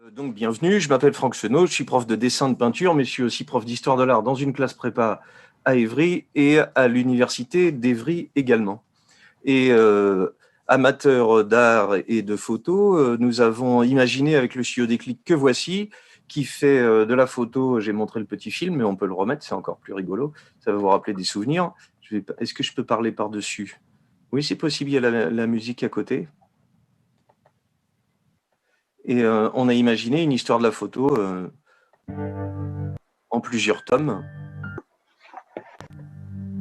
Donc, bienvenue, je m'appelle Franck Chenot, je suis prof de dessin de peinture, mais je suis aussi prof d'histoire de l'art dans une classe prépa à Évry et à l'université d'Évry également. Et amateurs d'art et de photo, nous avons imaginé avec le studio Déclic que voici, qui fait de la photo. J'ai montré le petit film, mais on peut le remettre, c'est encore plus rigolo, ça va vous rappeler des souvenirs. Est-ce que je peux parler par-dessus? Oui, c'est possible, il y a la musique à côté. Et on a imaginé une histoire de la photo en plusieurs tomes.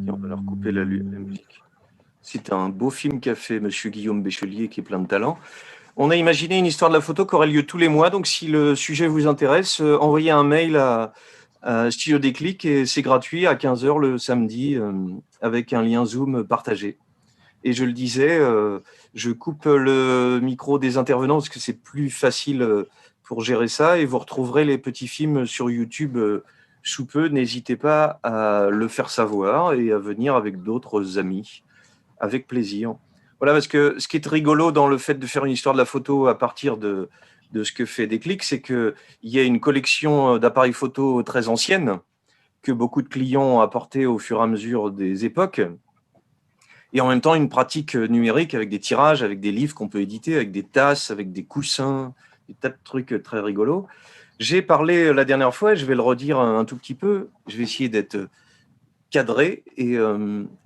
Et on va leur couper la musique. C'est un beau film qu'a fait Monsieur Guillaume Béchelier, qui est plein de talent. On a imaginé une histoire de la photo qui aurait lieu tous les mois. Donc, si le sujet vous intéresse, envoyez un mail à Studio Déclic et c'est gratuit à 15 h le samedi avec un lien Zoom partagé. Et je le disais, je coupe le micro des intervenants parce que c'est plus facile pour gérer ça et vous retrouverez les petits films sur YouTube sous peu. N'hésitez pas à le faire savoir et à venir avec d'autres amis, avec plaisir. Voilà, parce que ce qui est rigolo dans le fait de faire une histoire de la photo à partir de ce que fait Déclic, c'est qu'il y a une collection d'appareils photo très anciennes que beaucoup de clients ont apporté au fur et à mesure des époques et en même temps une pratique numérique avec des tirages, avec des livres qu'on peut éditer, avec des tasses, avec des coussins, des tas de trucs très rigolos. J'ai parlé la dernière fois, et je vais le redire un tout petit peu, je vais essayer d'être cadré, et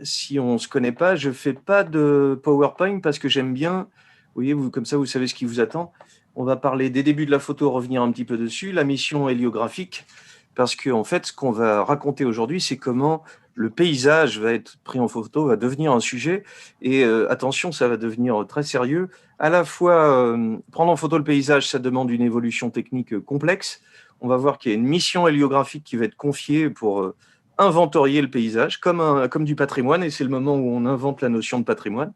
si on ne se connaît pas, je ne fais pas de PowerPoint parce que j'aime bien, vous voyez, comme ça vous savez ce qui vous attend. On va parler des débuts de la photo, revenir un petit peu dessus, la mission héliographique, parce qu'en fait, ce qu'on va raconter aujourd'hui, c'est comment le paysage va être pris en photo, va devenir un sujet. Et attention, ça va devenir très sérieux. À la fois, prendre en photo le paysage, ça demande une évolution technique complexe. On va voir qu'il y a une mission héliographique qui va être confiée pour inventorier le paysage, comme du patrimoine. Et c'est le moment où on invente la notion de patrimoine.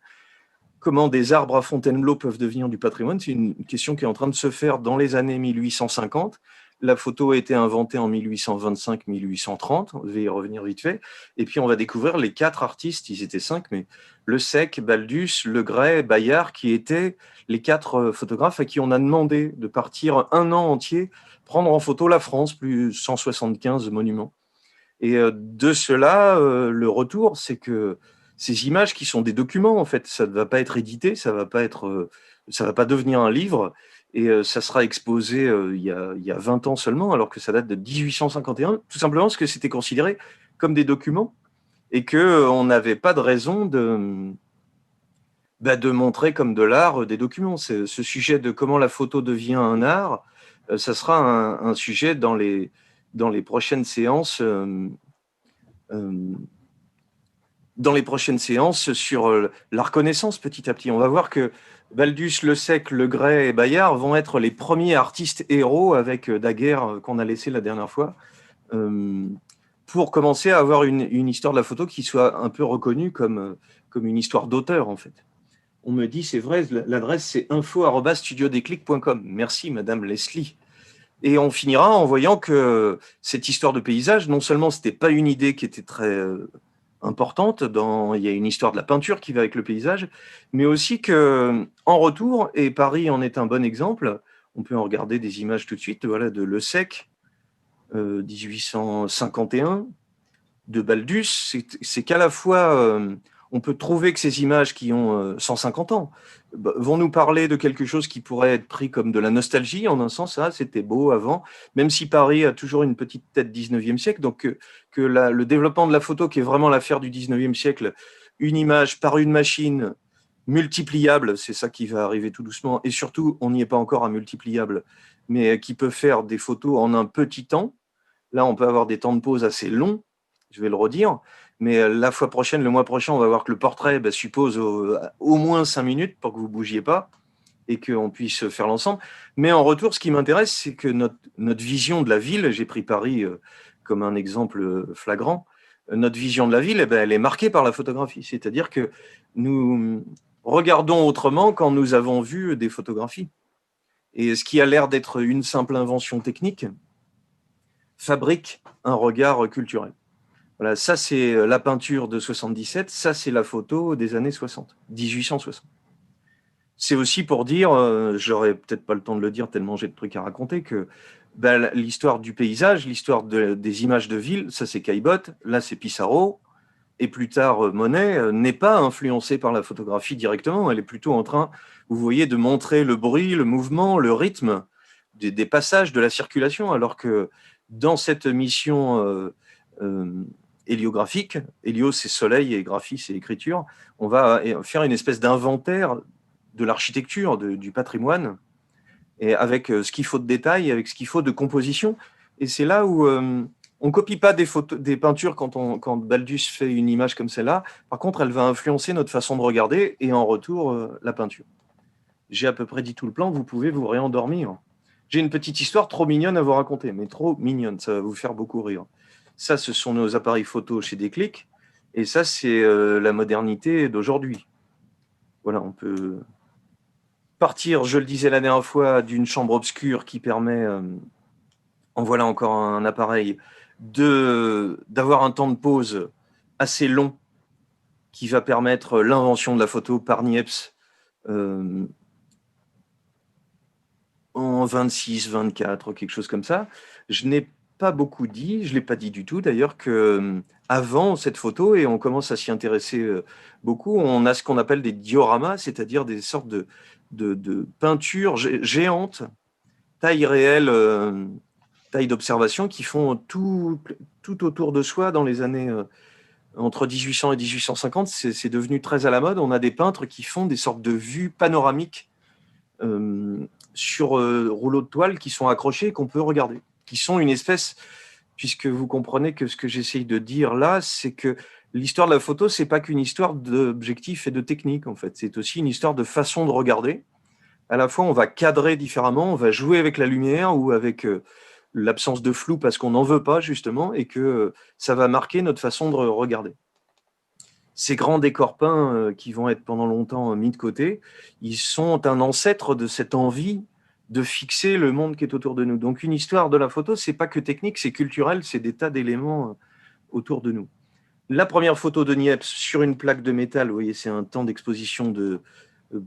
Comment des arbres à Fontainebleau peuvent devenir du patrimoine? C'est une question qui est en train de se faire dans les années 1850. La photo a été inventée en 1825-1830, on va y revenir vite fait. Et puis on va découvrir les 4 artistes, ils étaient 5, mais Le Sec, Baldus, Legray, Bayard, qui étaient les 4 photographes à qui on a demandé de partir un an entier prendre en photo la France, plus 175 monuments. Et de cela, le retour, c'est que ces images qui sont des documents, en fait, ça ne va pas être édité, ça va pas devenir un livre, et ça sera exposé il y a 20 ans seulement, alors que ça date de 1851, tout simplement parce que c'était considéré comme des documents et qu'on n'avait pas de raison de montrer comme de l'art des documents. Ce sujet de comment la photo devient un art, ça sera un sujet dans les prochaines séances. Dans les prochaines séances sur la reconnaissance petit à petit. On va voir que Baldus, Le Sec, Legray et Bayard vont être les premiers artistes héros avec Daguerre qu'on a laissé la dernière fois, pour commencer à avoir une histoire de la photo qui soit un peu reconnue comme une histoire d'auteur en fait. On me dit, c'est vrai, l'adresse c'est info@studiodéclic.com. Merci Madame Leslie. Et on finira en voyant que cette histoire de paysage, non seulement c'était pas une idée qui était très importante, il y a une histoire de la peinture qui va avec le paysage, mais aussi que, en retour, et Paris en est un bon exemple, on peut en regarder des images tout de suite, voilà, de Le Sec, 1851, de Baldus, c'est qu'à la fois, on peut trouver que ces images qui ont 150 ans vont nous parler de quelque chose qui pourrait être pris comme de la nostalgie, en un sens, ah, c'était beau avant, même si Paris a toujours une petite tête 19e siècle, donc le développement de la photo, qui est vraiment l'affaire du 19e siècle, une image par une machine multipliable, c'est ça qui va arriver tout doucement, et surtout, on n'y est pas encore à multipliable, mais qui peut faire des photos en un petit temps. Là, on peut avoir des temps de pause assez longs, je vais le redire, mais la fois prochaine, le mois prochain, on va voir que le portrait suppose au moins 5 minutes pour que vous ne bougiez pas et qu'on puisse faire l'ensemble. Mais en retour, ce qui m'intéresse, c'est que notre vision de la ville, j'ai pris Paris comme un exemple flagrant, notre vision de la ville, elle est marquée par la photographie. C'est-à-dire que nous regardons autrement quand nous avons vu des photographies. Et ce qui a l'air d'être une simple invention technique fabrique un regard culturel. Voilà, ça c'est la peinture de 77, ça c'est la photo des années 60, 1860. C'est aussi pour dire, j'aurais peut-être pas le temps de le dire tellement j'ai de trucs à raconter, que l'histoire du paysage, l'histoire des images de ville, ça c'est Caillebotte, là c'est Pissarro, et plus tard Monet, n'est pas influencée par la photographie directement, elle est plutôt en train, vous voyez, de montrer le bruit, le mouvement, le rythme des passages, de la circulation, alors que dans cette mission héliographique, hélio c'est soleil et graphie c'est écriture, on va faire une espèce d'inventaire de l'architecture, du patrimoine, et avec ce qu'il faut de détails, avec ce qu'il faut de composition. Et c'est là où on ne copie pas des peintures quand Baldus fait une image comme celle-là. Par contre, elle va influencer notre façon de regarder et en retour, la peinture. J'ai à peu près dit tout le plan, vous pouvez vous réendormir. J'ai une petite histoire trop mignonne à vous raconter, mais trop mignonne, ça va vous faire beaucoup rire. Ça, ce sont nos appareils photo chez Déclic, et ça, c'est la modernité d'aujourd'hui. Voilà, on peut partir, je le disais la dernière fois, d'une chambre obscure qui permet, en voilà encore un appareil, d'avoir un temps de pause assez long qui va permettre l'invention de la photo par Niepce en 26, 24, quelque chose comme ça. Je n'ai pas beaucoup dit, je ne l'ai pas dit du tout d'ailleurs, que avant cette photo, et on commence à s'y intéresser beaucoup, on a ce qu'on appelle des dioramas, c'est-à-dire des sortes de peintures géantes, taille réelle, taille d'observation, qui font tout autour de soi dans les années entre 1800 et 1850. C'est devenu très à la mode. On a des peintres qui font des sortes de vues panoramiques sur rouleaux de toile qui sont accrochés et qu'on peut regarder, qui sont une espèce, puisque vous comprenez que ce que j'essaye de dire là, c'est que l'histoire de la photo, c'est pas qu'une histoire d'objectifs et de technique, en fait. C'est aussi une histoire de façon de regarder. À la fois, on va cadrer différemment, on va jouer avec la lumière ou avec l'absence de flou parce qu'on n'en veut pas, justement, et que ça va marquer notre façon de regarder. Ces grands décors peints qui vont être pendant longtemps mis de côté, ils sont un ancêtre de cette envie de fixer le monde qui est autour de nous. Donc une histoire de la photo, c'est pas que technique, c'est culturel, c'est des tas d'éléments autour de nous. La première photo de Niepce sur une plaque de métal, vous voyez, c'est un temps d'exposition de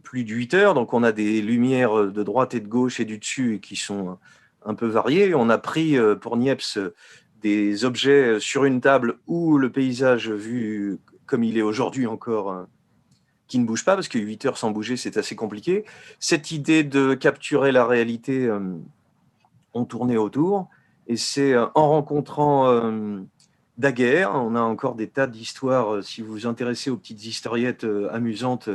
plus de 8 heures, donc on a des lumières de droite et de gauche et du dessus qui sont un peu variées. On a pris pour Niepce des objets sur une table où le paysage vu comme il est aujourd'hui encore, qui ne bouge pas, parce que 8 heures sans bouger, c'est assez compliqué. Cette idée de capturer la réalité, on tournait autour, et c'est en rencontrant Daguerre, on a encore des tas d'histoires, si vous vous intéressez aux petites historiettes amusantes,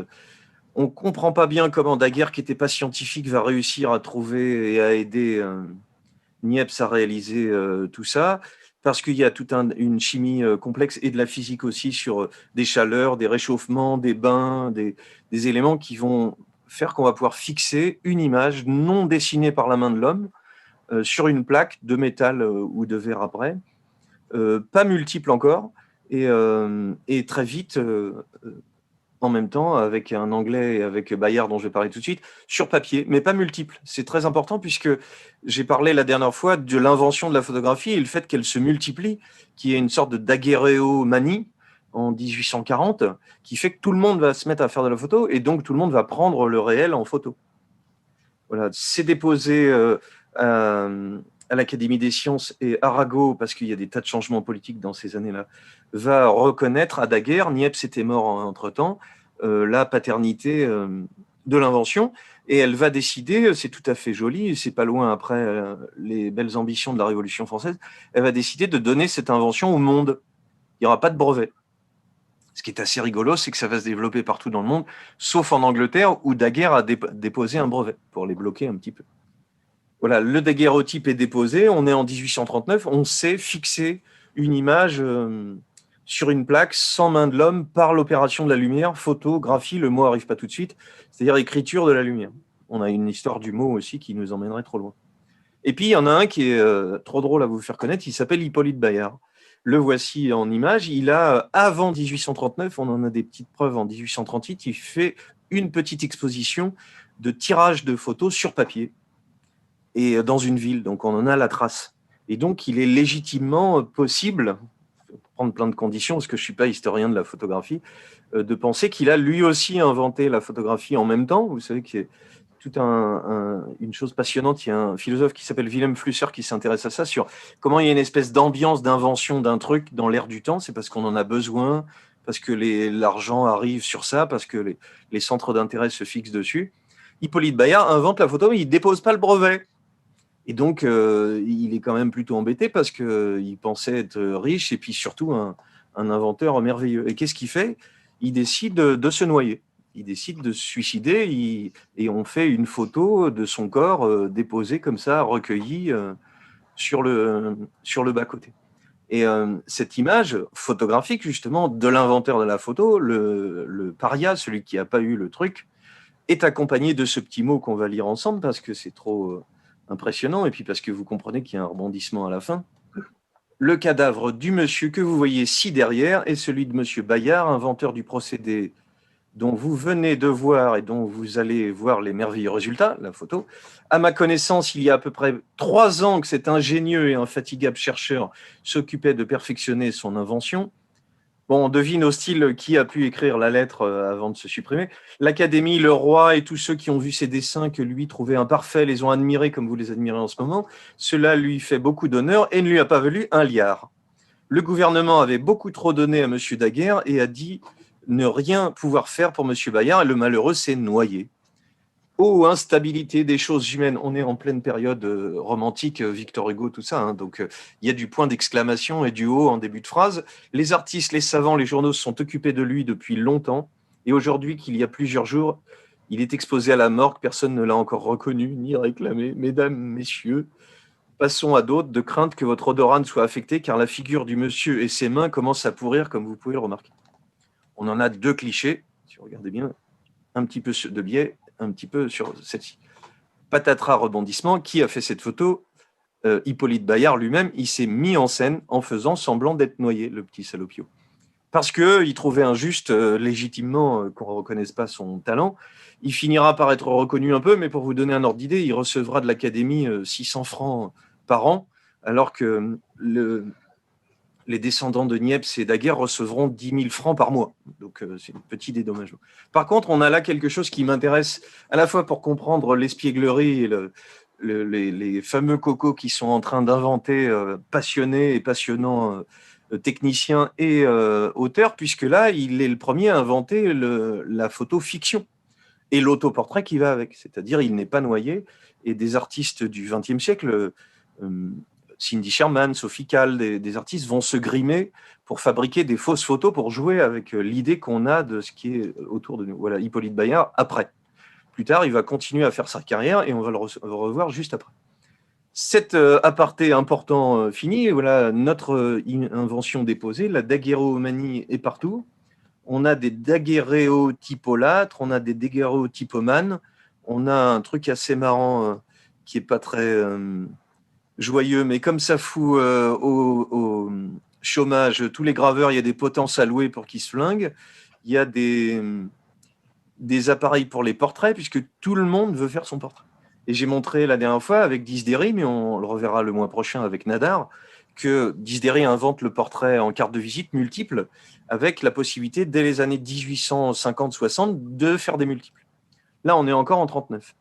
on ne comprend pas bien comment Daguerre, qui n'était pas scientifique, va réussir à trouver et à aider Niepce à réaliser tout ça, parce qu'il y a toute une chimie complexe et de la physique aussi sur des chaleurs, des réchauffements, des bains, des éléments qui vont faire qu'on va pouvoir fixer une image non dessinée par la main de l'homme sur une plaque de métal ou de verre après, pas multiple encore, et très vite en même temps, avec un anglais et avec Bayard, dont je vais parler tout de suite, sur papier, mais pas multiple. C'est très important puisque j'ai parlé la dernière fois de l'invention de la photographie et le fait qu'elle se multiplie, qui est une sorte de daguerréomanie en 1840, qui fait que tout le monde va se mettre à faire de la photo et donc tout le monde va prendre le réel en photo. Voilà, c'est déposé à l'Académie des sciences, et Arago, parce qu'il y a des tas de changements politiques dans ces années-là, va reconnaître à Daguerre, Niepce était mort entre-temps, la paternité de l'invention, et elle va décider, c'est tout à fait joli, c'est pas loin après les belles ambitions de la Révolution française, elle va décider de donner cette invention au monde. Il n'y aura pas de brevet. Ce qui est assez rigolo, c'est que ça va se développer partout dans le monde, sauf en Angleterre, où Daguerre a déposé un brevet, pour les bloquer un petit peu. Voilà, le daguerréotype est déposé, on est en 1839, on sait fixer une image sur une plaque sans main de l'homme par l'opération de la lumière, photographie, le mot n'arrive pas tout de suite, c'est-à-dire écriture de la lumière. On a une histoire du mot aussi qui nous emmènerait trop loin. Et puis, il y en a un qui est trop drôle à vous faire connaître, il s'appelle Hippolyte Bayard. Le voici en image, il a, avant 1839, on en a des petites preuves en 1838, il fait une petite exposition de tirage de photos sur papier, et dans une ville, donc on en a la trace. Et donc, il est légitimement possible, prendre plein de conditions, parce que je ne suis pas historien de la photographie, de penser qu'il a lui aussi inventé la photographie en même temps. Vous savez qu'il y a toute une chose passionnante. Il y a un philosophe qui s'appelle Wilhelm Flusser qui s'intéresse à ça, sur comment il y a une espèce d'ambiance d'invention d'un truc dans l'air du temps. C'est parce qu'on en a besoin, parce que l'argent arrive sur ça, parce que les centres d'intérêt se fixent dessus. Hippolyte Bayard invente la photo, mais il ne dépose pas le brevet. Et donc, il est quand même plutôt embêté parce qu'il pensait être riche et puis surtout un inventeur merveilleux. Et qu'est-ce qu'il fait? Il décide de se noyer. Il décide de se suicider et on fait une photo de son corps déposé comme ça, recueilli sur le bas-côté. Et cette image photographique, justement, de l'inventeur de la photo, le paria, celui qui n'a pas eu le truc, est accompagné de ce petit mot qu'on va lire ensemble parce que c'est trop impressionnant et puis parce que vous comprenez qu'il y a un rebondissement à la fin. Le cadavre du monsieur que vous voyez ci derrière est celui de monsieur Bayard, inventeur du procédé dont vous venez de voir et dont vous allez voir les merveilleux résultats, la photo. À ma connaissance, il y a à peu près 3 ans que cet ingénieux et infatigable chercheur s'occupait de perfectionner son invention. Bon, on devine au style qui a pu écrire la lettre avant de se supprimer. L'Académie, le roi et tous ceux qui ont vu ses dessins que lui trouvait imparfaits les ont admirés comme vous les admirez en ce moment. Cela lui fait beaucoup d'honneur et ne lui a pas valu un liard. Le gouvernement avait beaucoup trop donné à M. Daguerre et a dit ne rien pouvoir faire pour M. Bayard et le malheureux s'est noyé. Oh, instabilité des choses humaines. On est en pleine période romantique, Victor Hugo, tout ça. Donc, il y a du point d'exclamation et du haut en début de phrase. Les artistes, les savants, les journaux se sont occupés de lui depuis longtemps. Et aujourd'hui, qu'il y a plusieurs jours, il est exposé à la morgue. Personne ne l'a encore reconnu ni réclamé. Mesdames, messieurs, passons à d'autres, de crainte que votre odorat ne soit affecté, car la figure du monsieur et ses mains commencent à pourrir, comme vous pouvez le remarquer. On en a 2 clichés, si vous regardez bien, un petit peu de biais, un petit peu sur celle-ci. Patatras, rebondissement, qui a fait cette photo? Hippolyte Bayard lui-même, il s'est mis en scène en faisant semblant d'être noyé, le petit salopio. Parce qu'il trouvait injuste, légitimement, qu'on ne reconnaisse pas son talent. Il finira par être reconnu un peu, mais pour vous donner un ordre d'idée, il recevra de l'Académie 600 francs par an, alors que les descendants de Niepce et Daguerre recevront 10 000 francs par mois. Donc, c'est un petit dédommagement. Par contre, on a là quelque chose qui m'intéresse à la fois pour comprendre l'espièglerie et les fameux cocos qui sont en train d'inventer, passionnés et passionnants techniciens et auteurs, puisque là, il est le premier à inventer la photo fiction et l'autoportrait qui va avec. C'est-à-dire, il n'est pas noyé. Et des artistes du XXe siècle... Cindy Sherman, Sophie Calle, des artistes vont se grimer pour fabriquer des fausses photos pour jouer avec l'idée qu'on a de ce qui est autour de nous. Voilà, Hippolyte Bayard, après. Plus tard, il va continuer à faire sa carrière et on va le revoir juste après. Cet aparté important fini, voilà notre invention déposée, la daguerréomanie est partout. On a des daguerréotypolâtres, on a des daguerréotypomanes, on a un truc assez marrant qui n'est pas très... joyeux, mais comme ça fout au chômage tous les graveurs, il y a des potences à louer pour qu'ils se flinguent. Il y a des appareils pour les portraits, puisque tout le monde veut faire son portrait. Et j'ai montré la dernière fois avec Disdéry, mais on le reverra le mois prochain avec Nadar, que Disdéry invente le portrait en carte de visite multiple, avec la possibilité, dès les années 1850-60, de faire des multiples. Là, on est encore en 39.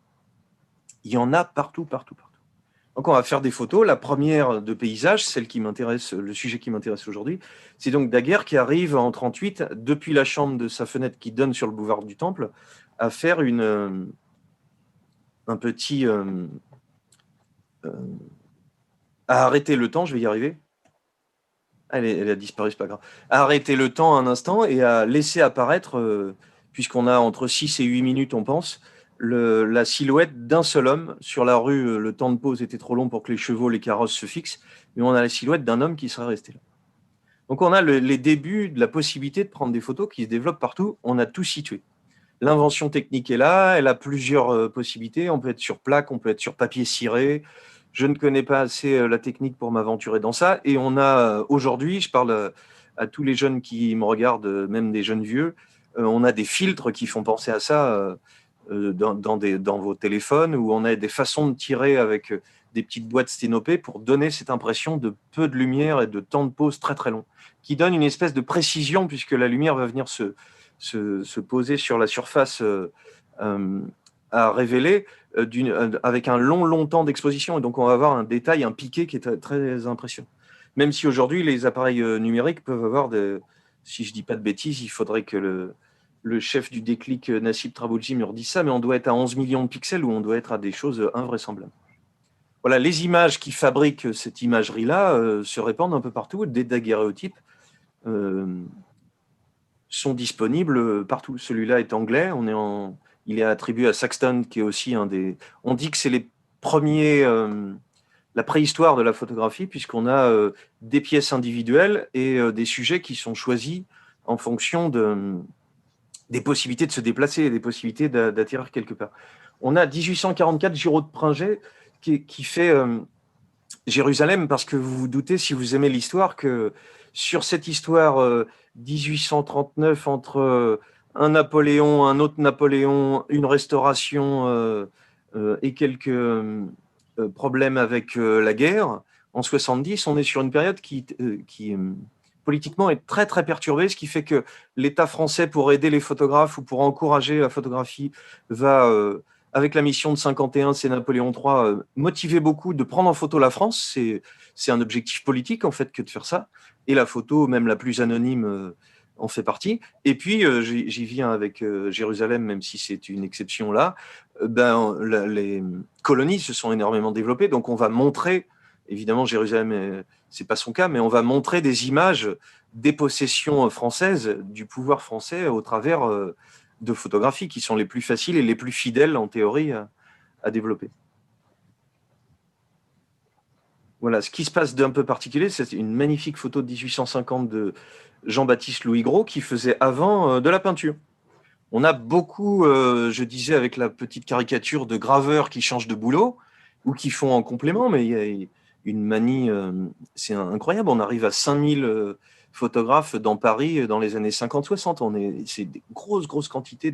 Il y en a partout, partout, partout. Donc, on va faire des photos. La première de paysage, celle qui m'intéresse, le sujet qui m'intéresse aujourd'hui, c'est donc Daguerre qui arrive en 38, depuis la chambre de sa fenêtre qui donne sur le boulevard du Temple, à faire un petit... à arrêter le temps, je vais y arriver. Elle a disparu, c'est pas grave. À arrêter le temps un instant et à laisser apparaître, puisqu'on a entre 6 et 8 minutes, on pense, la silhouette d'un seul homme. Sur la rue, le temps de pause était trop long pour que les chevaux, les carrosses se fixent, mais on a la silhouette d'un homme qui serait resté là. Donc on a les débuts de la possibilité de prendre des photos qui se développent partout. On a tout situé. L'invention technique est là, elle a plusieurs possibilités. On peut être sur plaque, on peut être sur papier ciré. Je ne connais pas assez la technique pour m'aventurer dans ça. Et on a aujourd'hui, je parle à tous les jeunes qui me regardent, même des jeunes vieux, on a des filtres qui font penser à ça dans vos téléphones, où on a des façons de tirer avec des petites boîtes sténopées pour donner cette impression de peu de lumière et de temps de pause très très long, qui donne une espèce de précision puisque la lumière va venir se poser sur la surface à révéler avec un long temps d'exposition. Et donc, on va avoir un détail, un piqué qui est très, très impressionnant. Même si aujourd'hui, les appareils numériques peuvent avoir, si je ne dis pas de bêtises, il faudrait que le chef du déclic, Nassib Traboulji, me redise ça, mais on doit être à 11 millions de pixels ou on doit être à des choses invraisemblables. Voilà, les images qui fabriquent cette imagerie-là se répandent un peu partout. Des daguerréotypes sont disponibles partout. Celui-là est anglais, il est attribué à Saxton, qui est aussi un des... On dit que c'est les premiers... la préhistoire de la photographie, puisqu'on a des pièces individuelles et des sujets qui sont choisis en fonction des possibilités de se déplacer, des possibilités d'atterrir quelque part. On a 1844 Giraud de Pringé qui fait Jérusalem, parce que vous vous doutez, si vous aimez l'histoire, que sur cette histoire 1839 entre un Napoléon, un autre Napoléon, une restauration et quelques problèmes avec la guerre, en 70, on est sur une période qui politiquement est très très perturbée, ce qui fait que l'État français, pour aider les photographes ou pour encourager la photographie, va, avec la mission de 51, c'est Napoléon III, motiver beaucoup de prendre en photo la France. C'est un objectif politique en fait que de faire ça. Et la photo, même la plus anonyme, en fait partie. Et puis, j'y viens avec Jérusalem, même si c'est une exception là, les colonies se sont énormément développées. Donc, on va montrer, évidemment, Jérusalem, c'est pas son cas, mais on va montrer des images des possessions françaises, du pouvoir français, au travers de photographies qui sont les plus faciles et les plus fidèles, en théorie, à développer. Voilà, ce qui se passe d'un peu particulier, c'est une magnifique photo de 1850 de Jean-Baptiste Louis Gros qui faisait avant de la peinture. On a beaucoup, je disais avec la petite caricature, de graveurs qui changent de boulot ou qui font en complément, mais il y a une manie, c'est incroyable. On arrive à 5000 photographes dans Paris dans les années 50-60. C'est des grosses quantités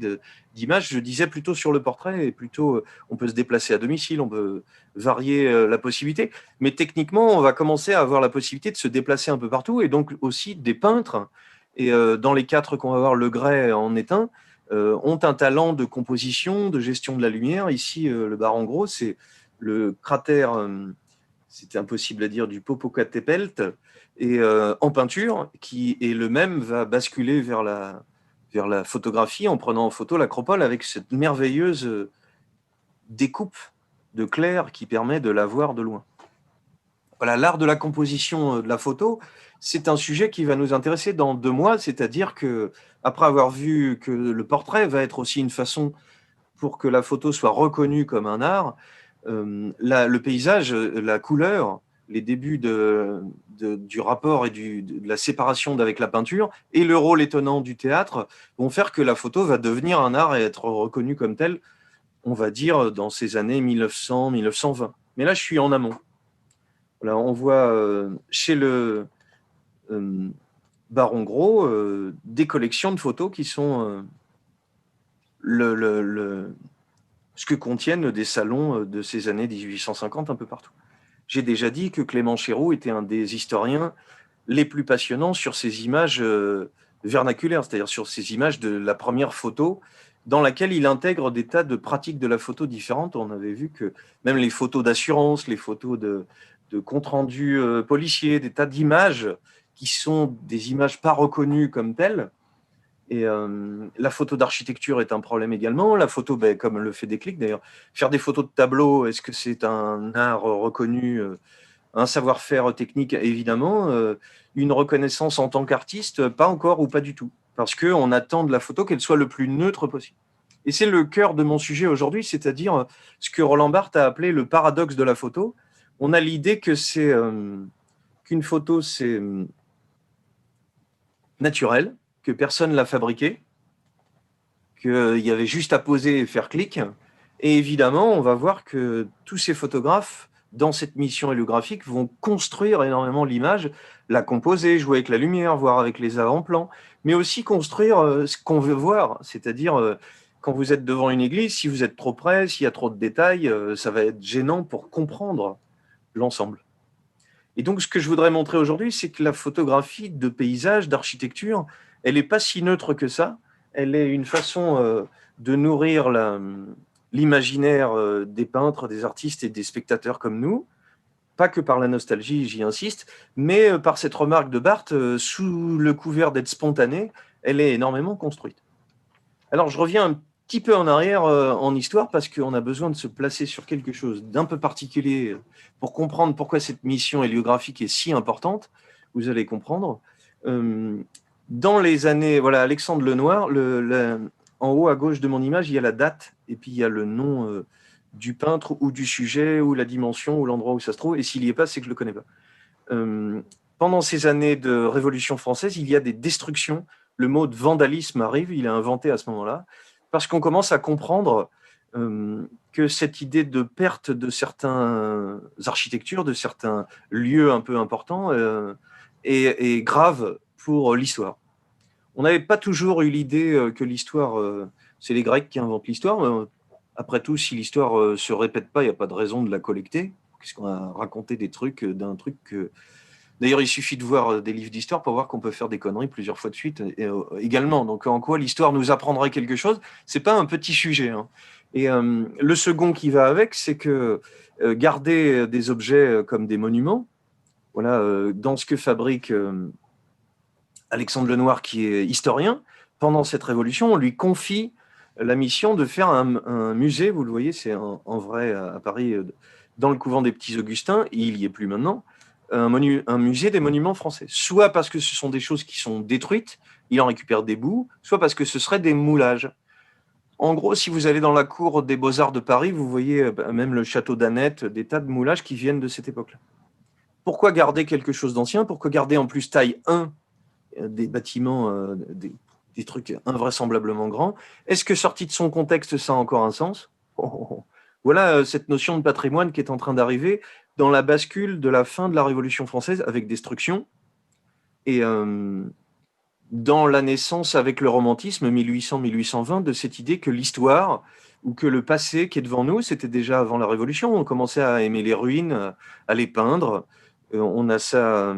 d'images. Je disais plutôt sur le portrait, et plutôt on peut se déplacer à domicile, on peut varier la possibilité. Mais techniquement, on va commencer à avoir la possibilité de se déplacer un peu partout, et donc aussi des peintres. Et dans les 4 qu'on va voir, Le Gray en est un, ont un talent de composition, de gestion de la lumière. Ici, le Baron Gros, c'est le cratère, c'est impossible à dire, du Popocatépetl, et en peinture, qui est le même, va basculer vers la photographie en prenant en photo l'Acropole avec cette merveilleuse découpe de clair qui permet de la voir de loin. Voilà, l'art de la composition de la photo, c'est un sujet qui va nous intéresser dans 2 mois, c'est-à-dire que après avoir vu que le portrait va être aussi une façon pour que la photo soit reconnue comme un art, le paysage, la couleur, les débuts du rapport et de la séparation avec la peinture et le rôle étonnant du théâtre vont faire que la photo va devenir un art et être reconnue comme tel, on va dire, dans ces années 1900-1920. Mais là, je suis en amont. Voilà, on voit chez le Baron Gros des collections de photos qui sont ce que contiennent des salons de ces années 1850 un peu partout. J'ai déjà dit que Clément Chéroux était un des historiens les plus passionnants sur ces images vernaculaires, c'est-à-dire sur ces images de la première photo, dans laquelle il intègre des tas de pratiques de la photo différentes. On avait vu que même les photos d'assurance, les photos de compte-rendu policier, des tas d'images qui sont des images pas reconnues comme telles. Et la photo d'architecture est un problème également. La photo, comme le fait Déclic d'ailleurs, faire des photos de tableaux, est-ce que c'est un art reconnu, un savoir-faire technique? Évidemment. Une reconnaissance en tant qu'artiste, pas encore ou pas du tout. Parce qu'on attend de la photo qu'elle soit le plus neutre possible. Et c'est le cœur de mon sujet aujourd'hui, c'est-à-dire ce que Roland Barthes a appelé le paradoxe de la photo. On a l'idée que c'est qu'une photo, c'est naturel, que personne ne l'a fabriqué, qu'il y avait juste à poser et faire clic. Et évidemment, on va voir que tous ces photographes, dans cette mission héliographique, vont construire énormément l'image, la composer, jouer avec la lumière, voir avec les avant-plans, mais aussi construire ce qu'on veut voir. C'est-à-dire, quand vous êtes devant une église, si vous êtes trop près, s'il y a trop de détails, ça va être gênant pour comprendre l'ensemble. Et donc, ce que je voudrais montrer aujourd'hui, c'est que la photographie de paysage, d'architecture, elle n'est pas si neutre que ça. Elle est une façon de nourrir l'imaginaire des peintres, des artistes et des spectateurs comme nous, pas que par la nostalgie, j'y insiste, mais par cette remarque de Barthes, sous le couvert d'être spontanée, elle est énormément construite. Alors, je reviens un petit peu en arrière en histoire parce qu'on a besoin de se placer sur quelque chose d'un peu particulier pour comprendre pourquoi cette mission héliographique est si importante. Vous allez comprendre. Dans les années, voilà, Alexandre Lenoir, en haut à gauche de mon image, il y a la date et puis il y a le nom du peintre ou du sujet ou la dimension ou l'endroit où ça se trouve. Et s'il n'y est pas, c'est que je ne le connais pas. Pendant ces années de Révolution française, il y a des destructions. Le mot de vandalisme arrive, il est inventé à ce moment-là, parce qu'on commence à comprendre que cette idée de perte de certaines architectures, de certains lieux un peu importants, est grave pour l'histoire. On n'avait pas toujours eu l'idée que l'histoire, c'est les Grecs qui inventent l'histoire. Après tout, si l'histoire ne se répète pas, il n'y a pas de raison de la collecter. Qu'est-ce qu'on a raconté des trucs d'un truc que... D'ailleurs, il suffit de voir des livres d'histoire pour voir qu'on peut faire des conneries plusieurs fois de suite également. Donc, en quoi l'histoire nous apprendrait quelque chose, c'est pas un petit sujet. Hein. Et le second qui va avec, c'est que garder des objets comme des monuments, voilà, dans ce que fabrique Alexandre Lenoir, qui est historien, pendant cette révolution, on lui confie la mission de faire un musée. Vous le voyez, c'est en vrai à Paris, dans le couvent des Petits Augustins. Il y est plus maintenant. Un musée des monuments français. Soit parce que ce sont des choses qui sont détruites, il en récupère des bouts, soit parce que ce seraient des moulages. En gros, si vous allez dans la cour des Beaux-Arts de Paris, vous voyez même le château d'Annette, des tas de moulages qui viennent de cette époque-là. Pourquoi garder quelque chose d'ancien? Pourquoi garder en plus taille 1 des bâtiments, des trucs invraisemblablement grands? Est-ce que sorti de son contexte, ça a encore un sens? Voilà cette notion de patrimoine qui est en train d'arriver dans la bascule de la fin de la Révolution française avec destruction et dans la naissance avec le romantisme 1800-1820 de cette idée que l'histoire ou que le passé qui est devant nous, c'était déjà avant la Révolution, on commençait à aimer les ruines, à les peindre. On a ça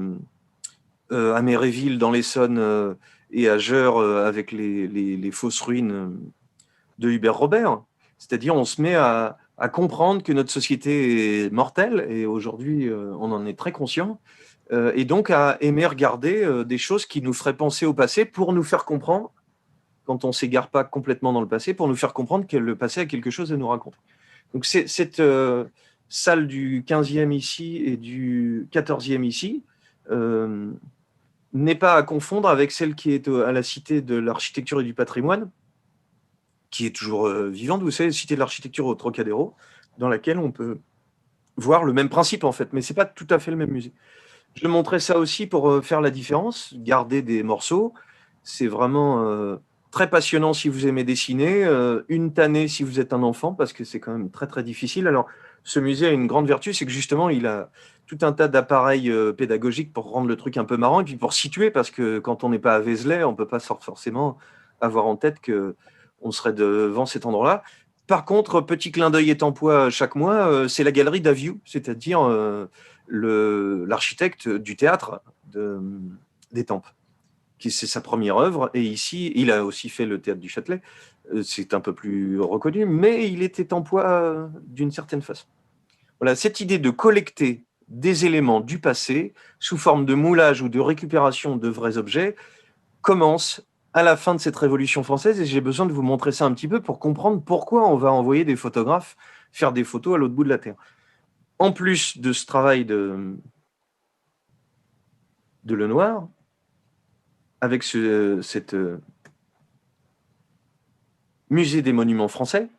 à Méréville dans l'Essonne et à Geur avec les fausses ruines de Hubert Robert. C'est-à-dire on se met à comprendre que notre société est mortelle, et aujourd'hui, on en est très conscient, et donc à aimer regarder des choses qui nous feraient penser au passé pour nous faire comprendre, quand on ne s'égare pas complètement dans le passé, pour nous faire comprendre que le passé a quelque chose à nous raconter. Donc cette salle du 15e ici et du 14e ici n'est pas à confondre avec celle qui est à la Cité de l'Architecture et du Patrimoine, qui est toujours vivante, vous savez, Cité de l'Architecture au Trocadéro, dans laquelle on peut voir le même principe en fait, mais ce n'est pas tout à fait le même musée. Je montrais ça aussi pour faire la différence, garder des morceaux, c'est vraiment très passionnant si vous aimez dessiner, une tannée si vous êtes un enfant, parce que c'est quand même très très difficile. Alors, ce musée a une grande vertu, c'est que justement, il a tout un tas d'appareils pédagogiques pour rendre le truc un peu marrant, et puis pour situer, parce que quand on n'est pas à Vézelay, on ne peut pas forcément avoir en tête qu'on serait devant cet endroit-là. Par contre, petit clin d'œil étampois chaque mois, c'est la galerie d'Aviou, c'est-à-dire l'architecte du théâtre d'Étampes, qui c'est sa première œuvre. Et ici, il a aussi fait le théâtre du Châtelet. C'est un peu plus reconnu, mais il était étampois d'une certaine façon. Voilà, cette idée de collecter des éléments du passé sous forme de moulage ou de récupération de vrais objets commence à la fin de cette Révolution française, et j'ai besoin de vous montrer ça un petit peu pour comprendre pourquoi on va envoyer des photographes faire des photos à l'autre bout de la Terre. En plus de ce travail de Lenoir, avec cette musée des monuments français,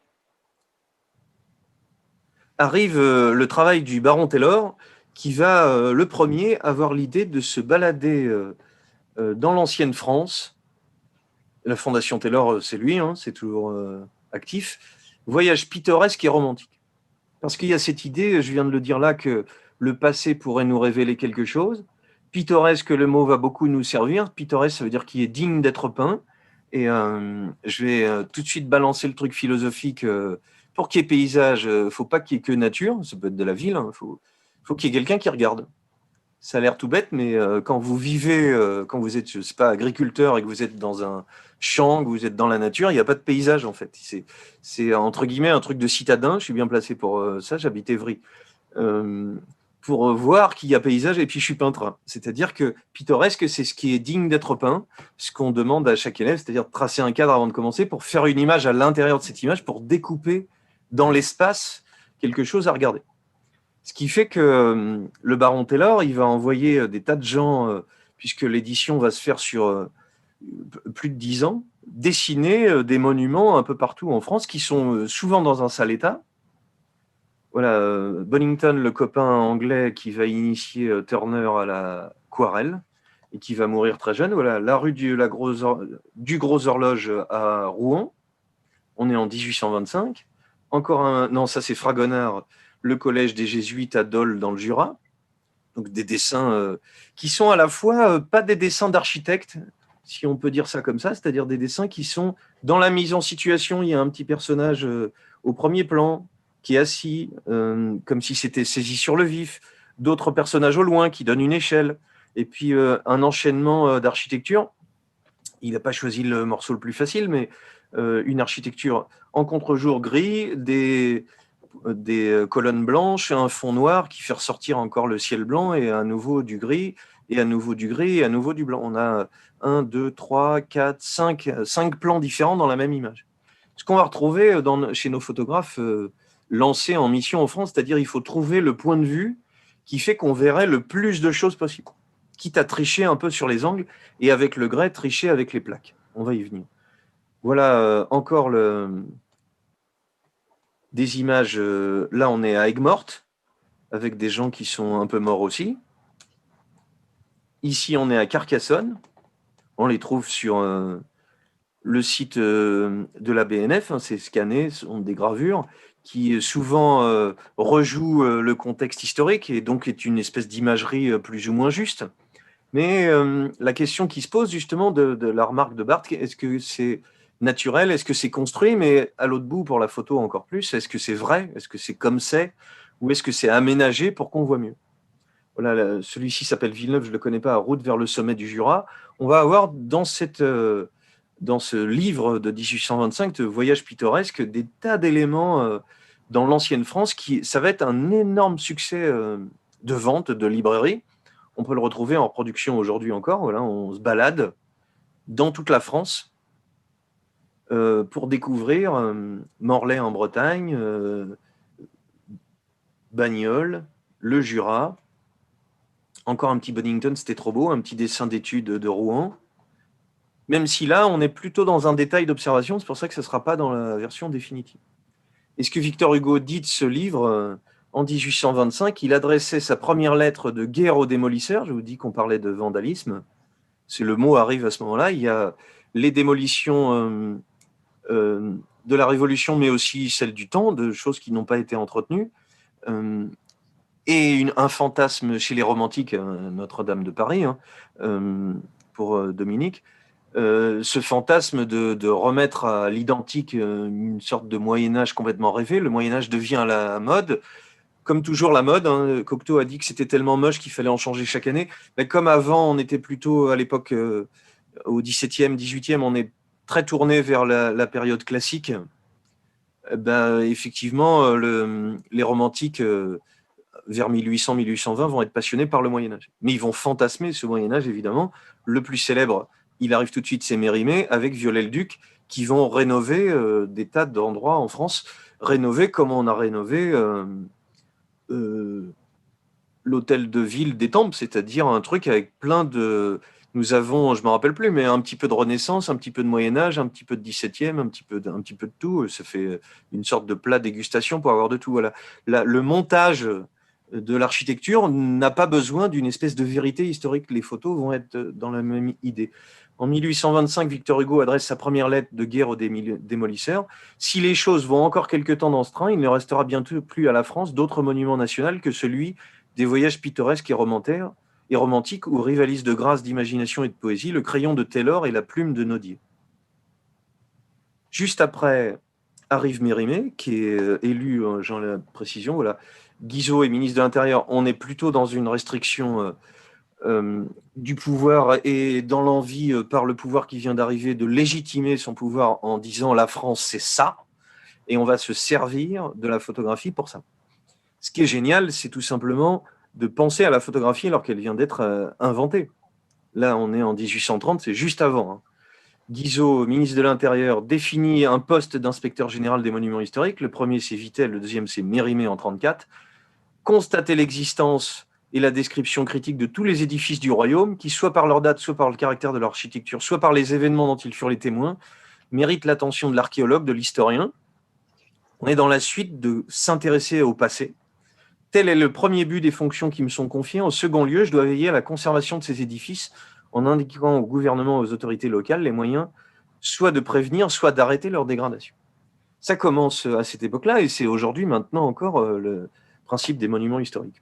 arrive le travail du baron Taylor, qui va le premier avoir l'idée de se balader dans l'ancienne France. La Fondation Taylor, c'est lui, hein, c'est toujours actif. Voyage pittoresque et romantique. Parce qu'il y a cette idée, je viens de le dire là, que le passé pourrait nous révéler quelque chose. Pittoresque, le mot va beaucoup nous servir. Pittoresque, ça veut dire qu'il est digne d'être peint. Et je vais tout de suite balancer le truc philosophique. Pour qu'il y ait paysage, il ne faut pas qu'il y ait que nature. Ça peut être de la ville. Hein, faut qu'il y ait quelqu'un qui regarde. Ça a l'air tout bête, mais quand vous vivez, quand vous êtes, je sais pas, agriculteur et que vous êtes dans un champ, que vous êtes dans la nature, il n'y a pas de paysage en fait. C'est entre guillemets un truc de citadin. Je suis bien placé pour ça. J'habite Évry. Euh, pour voir qu'il y a paysage, et puis je suis peintre. Hein. C'est-à-dire que pittoresque, c'est ce qui est digne d'être peint, ce qu'on demande à chaque élève, c'est-à-dire de tracer un cadre avant de commencer pour faire une image à l'intérieur de cette image, pour découper dans l'espace quelque chose à regarder. Ce qui fait que le baron Taylor, il va envoyer des tas de gens, puisque l'édition va se faire sur plus de 10 ans, dessiner des monuments un peu partout en France qui sont souvent dans un sale état. Voilà, Bonington, le copain anglais qui va initier Turner à l'aquarelle et qui va mourir très jeune. Voilà, la rue du Gros Horloge à Rouen. On est en 1825. Encore un, non, ça c'est Fragonard, le collège des Jésuites à Dole dans le Jura. Donc des dessins qui sont à la fois pas des dessins d'architectes, si on peut dire ça comme ça, c'est-à-dire des dessins qui sont dans la mise en situation. Il y a un petit personnage au premier plan qui est assis, comme si c'était saisi sur le vif, d'autres personnages au loin qui donnent une échelle, et puis un enchaînement d'architecture. Il n'a pas choisi le morceau le plus facile, mais une architecture en contre-jour gris, des colonnes blanches, un fond noir qui fait ressortir encore le ciel blanc et à nouveau du gris, et à nouveau du gris, et à nouveau du blanc. On a 1, 2, 3, 4, 5 plans différents dans la même image. Ce qu'on va retrouver chez nos photographes lancés en mission en France, c'est-à-dire il faut trouver le point de vue qui fait qu'on verrait le plus de choses possible, quitte à tricher un peu sur les angles, et avec le grès, tricher avec les plaques. On va y venir. Voilà encore des images. Là, on est à Aigues-Mortes, avec des gens qui sont un peu morts aussi. Ici, on est à Carcassonne. On les trouve sur le site de la BNF. Hein, c'est scanné, ce sont des gravures qui souvent rejouent le contexte historique et donc est une espèce d'imagerie plus ou moins juste. Mais la question qui se pose justement de la remarque de Barthes, est-ce que c'est naturel, est-ce que c'est construit, mais à l'autre bout pour la photo encore plus, est-ce que c'est vrai, est-ce que c'est comme c'est, ou est-ce que c'est aménagé pour qu'on voit mieux? Voilà, celui-ci s'appelle Villeneuve, je ne le connais pas, Route vers le sommet du Jura. On va avoir dans ce livre de 1825, de Voyage pittoresque, des tas d'éléments dans l'ancienne France ça va être un énorme succès de vente, de librairie. On peut le retrouver en reproduction aujourd'hui encore. Voilà, on se balade dans toute la France pour découvrir Morlaix en Bretagne, Bagnoles, le Jura. Encore un petit Bonington, c'était trop beau, un petit dessin d'études de Rouen. Même si là, on est plutôt dans un détail d'observation, c'est pour ça que ce ne sera pas dans la version définitive. Et ce que Victor Hugo dit de ce livre, en 1825, il adressait sa première lettre de guerre aux démolisseurs. Je vous dis qu'on parlait de vandalisme. C'est le mot arrive à ce moment-là. Il y a les démolitions de la Révolution, mais aussi celles du temps, de choses qui n'ont pas été entretenues. Et un fantasme chez les romantiques, Notre-Dame de Paris, hein, pour Dominique, ce fantasme de remettre à l'identique une sorte de Moyen-Âge complètement rêvé. Le Moyen-Âge devient la mode. Comme toujours la mode, hein, Cocteau a dit que c'était tellement moche qu'il fallait en changer chaque année. Mais comme avant, on était plutôt à l'époque, au XVIIe, XVIIIe, on est très tourné vers la période classique. Ben, effectivement, les romantiques vers 1800-1820 vont être passionnés par le Moyen-Âge. Mais ils vont fantasmer ce Moyen-Âge, évidemment. Le plus célèbre, il arrive tout de suite, c'est Mérimée, avec Viollet-le-Duc, qui vont rénover des tas d'endroits en France, rénover comme on a rénové l'hôtel de ville d'Étampes, c'est-à-dire un truc avec plein de... Nous avons, je ne me rappelle plus, mais un petit peu de Renaissance, un petit peu de Moyen-Âge, un petit peu de XVIIe, un petit peu de tout. Ça fait une sorte de plat dégustation pour avoir de tout. Voilà. Le montage de l'architecture n'a pas besoin d'une espèce de vérité historique. Les photos vont être dans la même idée. En 1825, Victor Hugo adresse sa première lettre de guerre aux démolisseurs. Si les choses vont encore quelque temps dans ce train, il ne restera bientôt plus à la France d'autres monuments nationaux que celui des voyages pittoresques et romantiques où rivalisent de grâce, d'imagination et de poésie le crayon de Taylor et la plume de Nodier. Juste après arrive Mérimée, qui est élu, j'en ai la précision, voilà, Guizot est ministre de l'Intérieur, on est plutôt dans une restriction du pouvoir et dans l'envie par le pouvoir qui vient d'arriver de légitimer son pouvoir en disant la France c'est ça, et on va se servir de la photographie pour ça. Ce qui est génial, c'est tout simplement de penser à la photographie alors qu'elle vient d'être inventée. Là, on est en 1830, c'est juste avant. Hein. Guizot, ministre de l'Intérieur, définit un poste d'inspecteur général des monuments historiques. Le premier, c'est Vittel, le deuxième, c'est Mérimée en 1934. Constater l'existence et la description critique de tous les édifices du royaume, qui, soit par leur date, soit par le caractère de leur architecture, soit par les événements dont ils furent les témoins, méritent l'attention de l'archéologue, de l'historien. On est dans la suite de s'intéresser au passé. Tel est le premier but des fonctions qui me sont confiées. En second lieu, je dois veiller à la conservation de ces édifices en indiquant au gouvernement et aux autorités locales les moyens soit de prévenir, soit d'arrêter leur dégradation. Ça commence à cette époque-là et c'est aujourd'hui maintenant encore le principe des monuments historiques.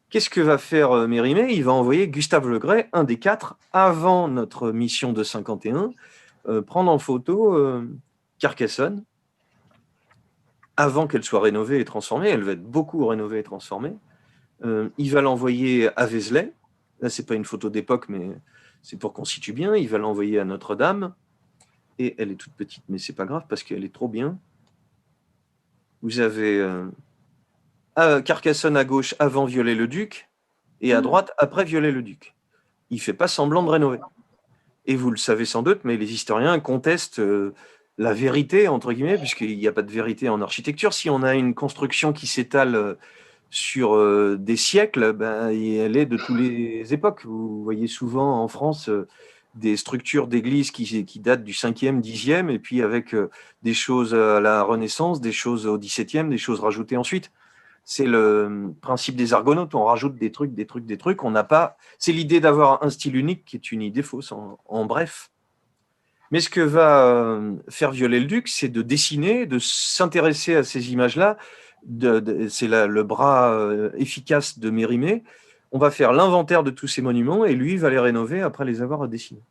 Qu'est-ce que va faire Mérimée? Il va envoyer Gustave Legray, un des 4, avant notre mission de 51, prendre en photo Carcassonne, avant qu'elle soit rénovée et transformée. Elle va être beaucoup rénovée et transformée. Il va l'envoyer à Vézelay. Là, ce n'est pas une photo d'époque, mais c'est pour qu'on situe bien. Il va l'envoyer à Notre-Dame. Et elle est toute petite, mais ce n'est pas grave parce qu'elle est trop bien. Vous avez Carcassonne à gauche avant Viollet-le-Duc et à droite après Viollet-le-Duc. Il ne fait pas semblant de rénover. Et vous le savez sans doute, mais les historiens contestent la vérité, entre guillemets, puisqu'il n'y a pas de vérité en architecture. Si on a une construction qui s'étale sur des siècles, ben, elle est de toutes les époques. Vous voyez souvent en France des structures d'églises qui datent du 5e, 10e, et puis avec des choses à la Renaissance, des choses au 17e, des choses rajoutées ensuite. C'est le principe des Argonautes, on rajoute des trucs. On n'a pas. C'est l'idée d'avoir un style unique qui est une idée fausse, en bref. Mais ce que va faire Viollet-le-Duc, c'est de dessiner, de s'intéresser à ces images-là. C'est le bras efficace de Mérimée. On va faire l'inventaire de tous ces monuments et lui va les rénover après les avoir dessinés.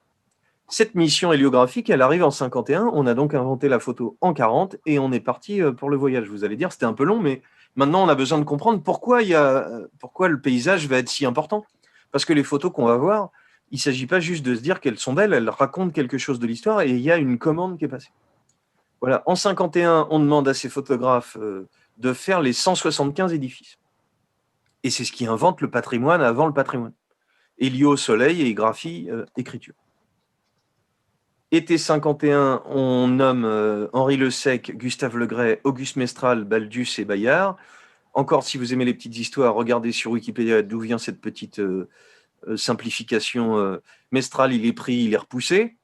Cette mission héliographique, elle arrive en 51. On a donc inventé la photo en 40 et on est parti pour le voyage. Vous allez dire, c'était un peu long, mais maintenant on a besoin de comprendre pourquoi le paysage va être si important. Parce que les photos qu'on va voir, il ne s'agit pas juste de se dire qu'elles sont belles, elles racontent quelque chose de l'histoire et il y a une commande qui est passée. Voilà. En 51, on demande à ces photographes de faire les 175 édifices. Et c'est ce qui invente le patrimoine avant le patrimoine. Hélio, soleil, et graphie, écriture. Été 51, on nomme Henri Le Sec, Gustave Legray, Auguste Mestral, Baldus et Bayard. Encore, si vous aimez les petites histoires, regardez sur Wikipédia d'où vient cette petite simplification. Mestral, il est pris, il est repoussé.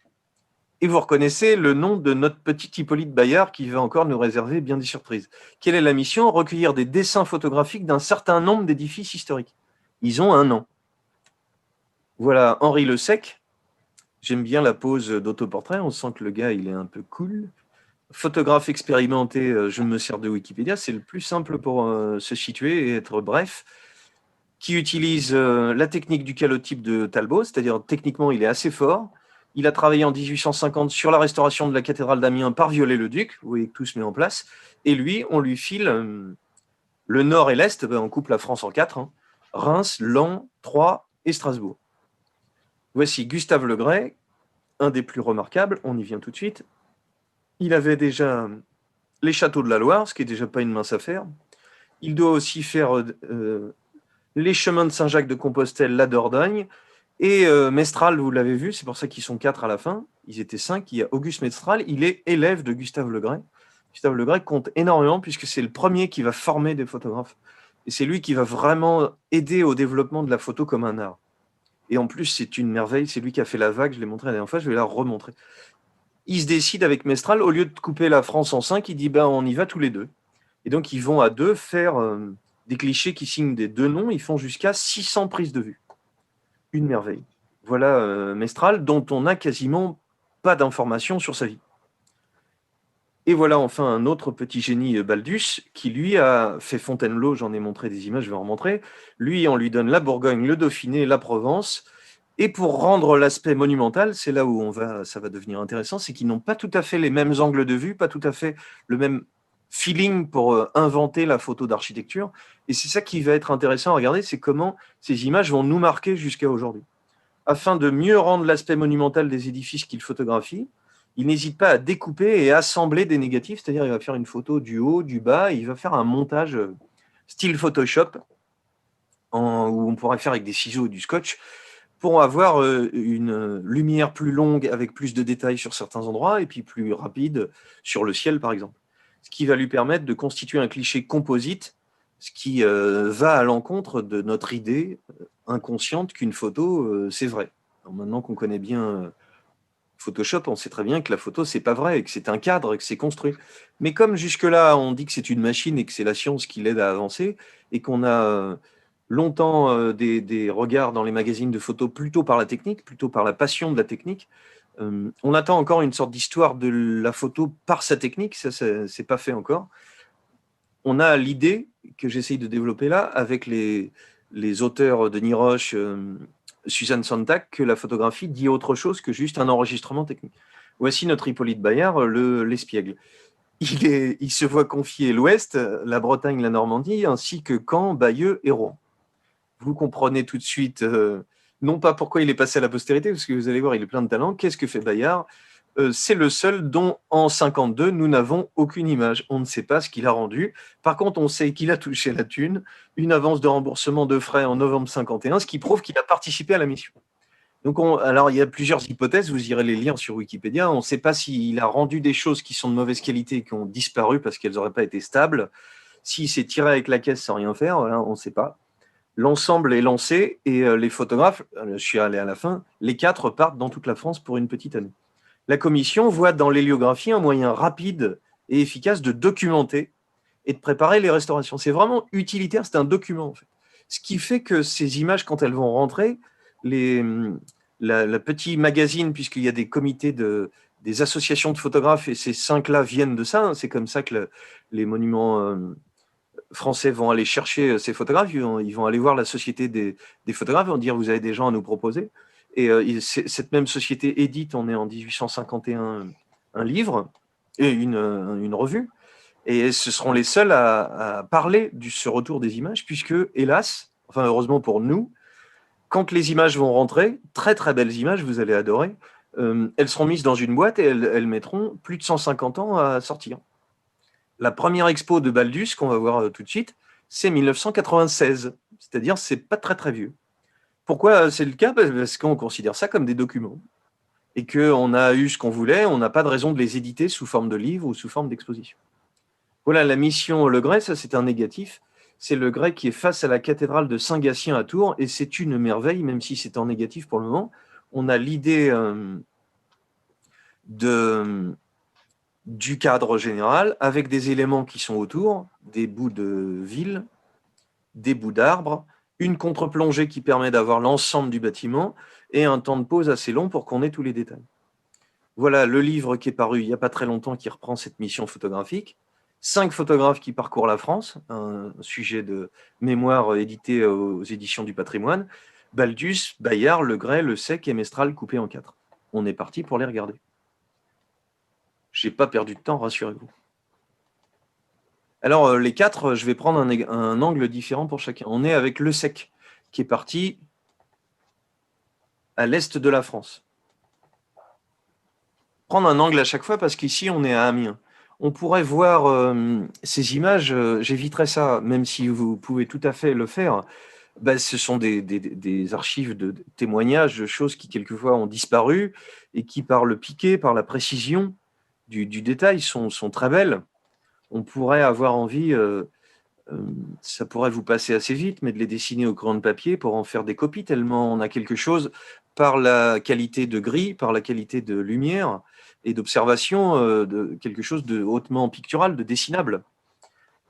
Et vous reconnaissez le nom de notre petit Hippolyte Bayard qui va encore nous réserver bien des surprises. Quelle est la mission? Recueillir des dessins photographiques d'un certain nombre d'édifices historiques. Ils ont un nom. Voilà, Henri Le Sec. J'aime bien la pose d'autoportrait, on sent que le gars, il est un peu cool. Photographe expérimenté, je me sers de Wikipédia, c'est le plus simple pour se situer et être bref, qui utilise la technique du calotype de Talbot, c'est-à-dire techniquement, il est assez fort. Il a travaillé en 1850 sur la restauration de la cathédrale d'Amiens par Viollet-le-Duc, vous voyez que tout se met en place, et lui, on lui file le nord et l'est, on coupe la France en 4, hein, Reims, Laon, Troyes et Strasbourg. Voici Gustave Legray, un des plus remarquables, on y vient tout de suite. Il avait déjà les châteaux de la Loire, ce qui n'est déjà pas une mince affaire. Il doit aussi faire les chemins de Saint-Jacques de Compostelle, la Dordogne, et Mestral, vous l'avez vu, c'est pour ça qu'ils sont 4 à la fin, ils étaient 5, il y a Auguste Mestral, il est élève de Gustave Legray. Gustave Legray compte énormément puisque c'est le premier qui va former des photographes. Et c'est lui qui va vraiment aider au développement de la photo comme un art. Et en plus, c'est une merveille. C'est lui qui a fait la vague. Je l'ai montré la dernière fois. Je vais la remontrer. Il se décide avec Mestral, au lieu de couper la France en 5, il dit on y va tous les deux. Et donc, ils vont à deux faire des clichés qui signent des deux noms. Ils font jusqu'à 600 prises de vue. Une merveille. Voilà Mestral, dont on n'a quasiment pas d'informations sur sa vie. Et voilà enfin un autre petit génie, Baldus, qui lui a fait Fontainebleau, j'en ai montré des images, je vais en remontrer. Lui, on lui donne la Bourgogne, le Dauphiné, la Provence. Et pour rendre l'aspect monumental, c'est là où ça va devenir intéressant, c'est qu'ils n'ont pas tout à fait les mêmes angles de vue, pas tout à fait le même feeling pour inventer la photo d'architecture. Et c'est ça qui va être intéressant à regarder, c'est comment ces images vont nous marquer jusqu'à aujourd'hui. Afin de mieux rendre l'aspect monumental des édifices qu'il photographie, il n'hésite pas à découper et assembler des négatifs, c'est-à-dire il va faire une photo du haut, du bas, et il va faire un montage style Photoshop, où on pourrait faire avec des ciseaux et du scotch, pour avoir une lumière plus longue avec plus de détails sur certains endroits et puis plus rapide sur le ciel, par exemple. Ce qui va lui permettre de constituer un cliché composite, ce qui va à l'encontre de notre idée inconsciente qu'une photo, c'est vrai. Alors maintenant qu'on connaît bien Photoshop, on sait très bien que la photo, c'est pas vrai, et que c'est un cadre, et que c'est construit. Mais comme jusque-là, on dit que c'est une machine et que c'est la science qui l'aide à avancer, et qu'on a longtemps des regards dans les magazines de photos plutôt par la technique, plutôt par la passion de la technique, on attend encore une sorte d'histoire de la photo par sa technique, ça, c'est pas fait encore. On a l'idée que j'essaye de développer là, avec les auteurs Denis Roche, Suzanne Sontag, que la photographie dit autre chose que juste un enregistrement technique. Voici notre Hippolyte Bayard, l'espiègle. Il se voit confier l'Ouest, la Bretagne, la Normandie, ainsi que Caen, Bayeux et Rouen. Vous comprenez tout de suite, non pas pourquoi il est passé à la postérité, parce que vous allez voir, il est plein de talent. Qu'est-ce que fait Bayard ? C'est le seul dont, en 52, nous n'avons aucune image. On ne sait pas ce qu'il a rendu. Par contre, on sait qu'il a touché la thune, une avance de remboursement de frais en novembre 51, ce qui prouve qu'il a participé à la mission. Donc, alors, il y a plusieurs hypothèses, vous irez les lire sur Wikipédia. On ne sait pas s'il a rendu des choses qui sont de mauvaise qualité et qui ont disparu parce qu'elles n'auraient pas été stables. S'il s'est tiré avec la caisse sans rien faire, voilà, on ne sait pas. L'ensemble est lancé et les photographes, je suis allé à la fin, les 4 partent dans toute la France pour une petite année. La commission voit dans l'héliographie un moyen rapide et efficace de documenter et de préparer les restaurations. C'est vraiment utilitaire, c'est un document en fait. Ce qui fait que ces images, quand elles vont rentrer, la petit magazine, puisqu'il y a des comités des associations de photographes, et ces 5-là viennent de ça, hein, c'est comme ça que les monuments français vont aller chercher ces photographes, ils vont aller voir la société des photographes, ils vont dire vous avez des gens à nous proposer. Et cette même société édite, on est en 1851, un livre et une revue. Et ce seront les seuls à parler de ce retour des images, puisque, hélas, enfin heureusement pour nous, quand les images vont rentrer, très très belles images, vous allez adorer, elles seront mises dans une boîte et elles mettront plus de 150 ans à sortir. La première expo de Baldus, qu'on va voir tout de suite, c'est 1996, c'est-à-dire c'est pas très très vieux. Pourquoi c'est le cas ? Parce qu'on considère ça comme des documents et qu'on a eu ce qu'on voulait, on n'a pas de raison de les éditer sous forme de livre ou sous forme d'exposition. Voilà, la mission Le Gray, ça c'est un négatif. C'est Le Gray qui est face à la cathédrale de Saint-Gatien à Tours et c'est une merveille, même si c'est en négatif pour le moment. On a l'idée du cadre général avec des éléments qui sont autour, des bouts de ville, des bouts d'arbres, une contre-plongée qui permet d'avoir l'ensemble du bâtiment et un temps de pause assez long pour qu'on ait tous les détails. Voilà le livre qui est paru il n'y a pas très longtemps qui reprend cette mission photographique. 5 photographes qui parcourent la France, un sujet de mémoire édité aux éditions du patrimoine. Baldus, Bayard, Le Gray, Le Sec et Mestral coupés en 4. On est parti pour les regarder. Je n'ai pas perdu de temps, rassurez-vous. Alors, les 4, je vais prendre un angle différent pour chacun. On est avec Le Sec, qui est parti à l'est de la France. Prendre un angle à chaque fois, parce qu'ici, on est à Amiens. On pourrait voir ces images, j'éviterai ça, même si vous pouvez tout à fait le faire. Ben, ce sont des archives de témoignages, de choses qui, quelquefois, ont disparu et qui, par le piqué, par la précision du détail, sont très belles. On pourrait avoir envie, ça pourrait vous passer assez vite, mais de les dessiner au crayon de papier pour en faire des copies, tellement on a quelque chose, par la qualité de gris, par la qualité de lumière et d'observation, de quelque chose de hautement pictural, de dessinable.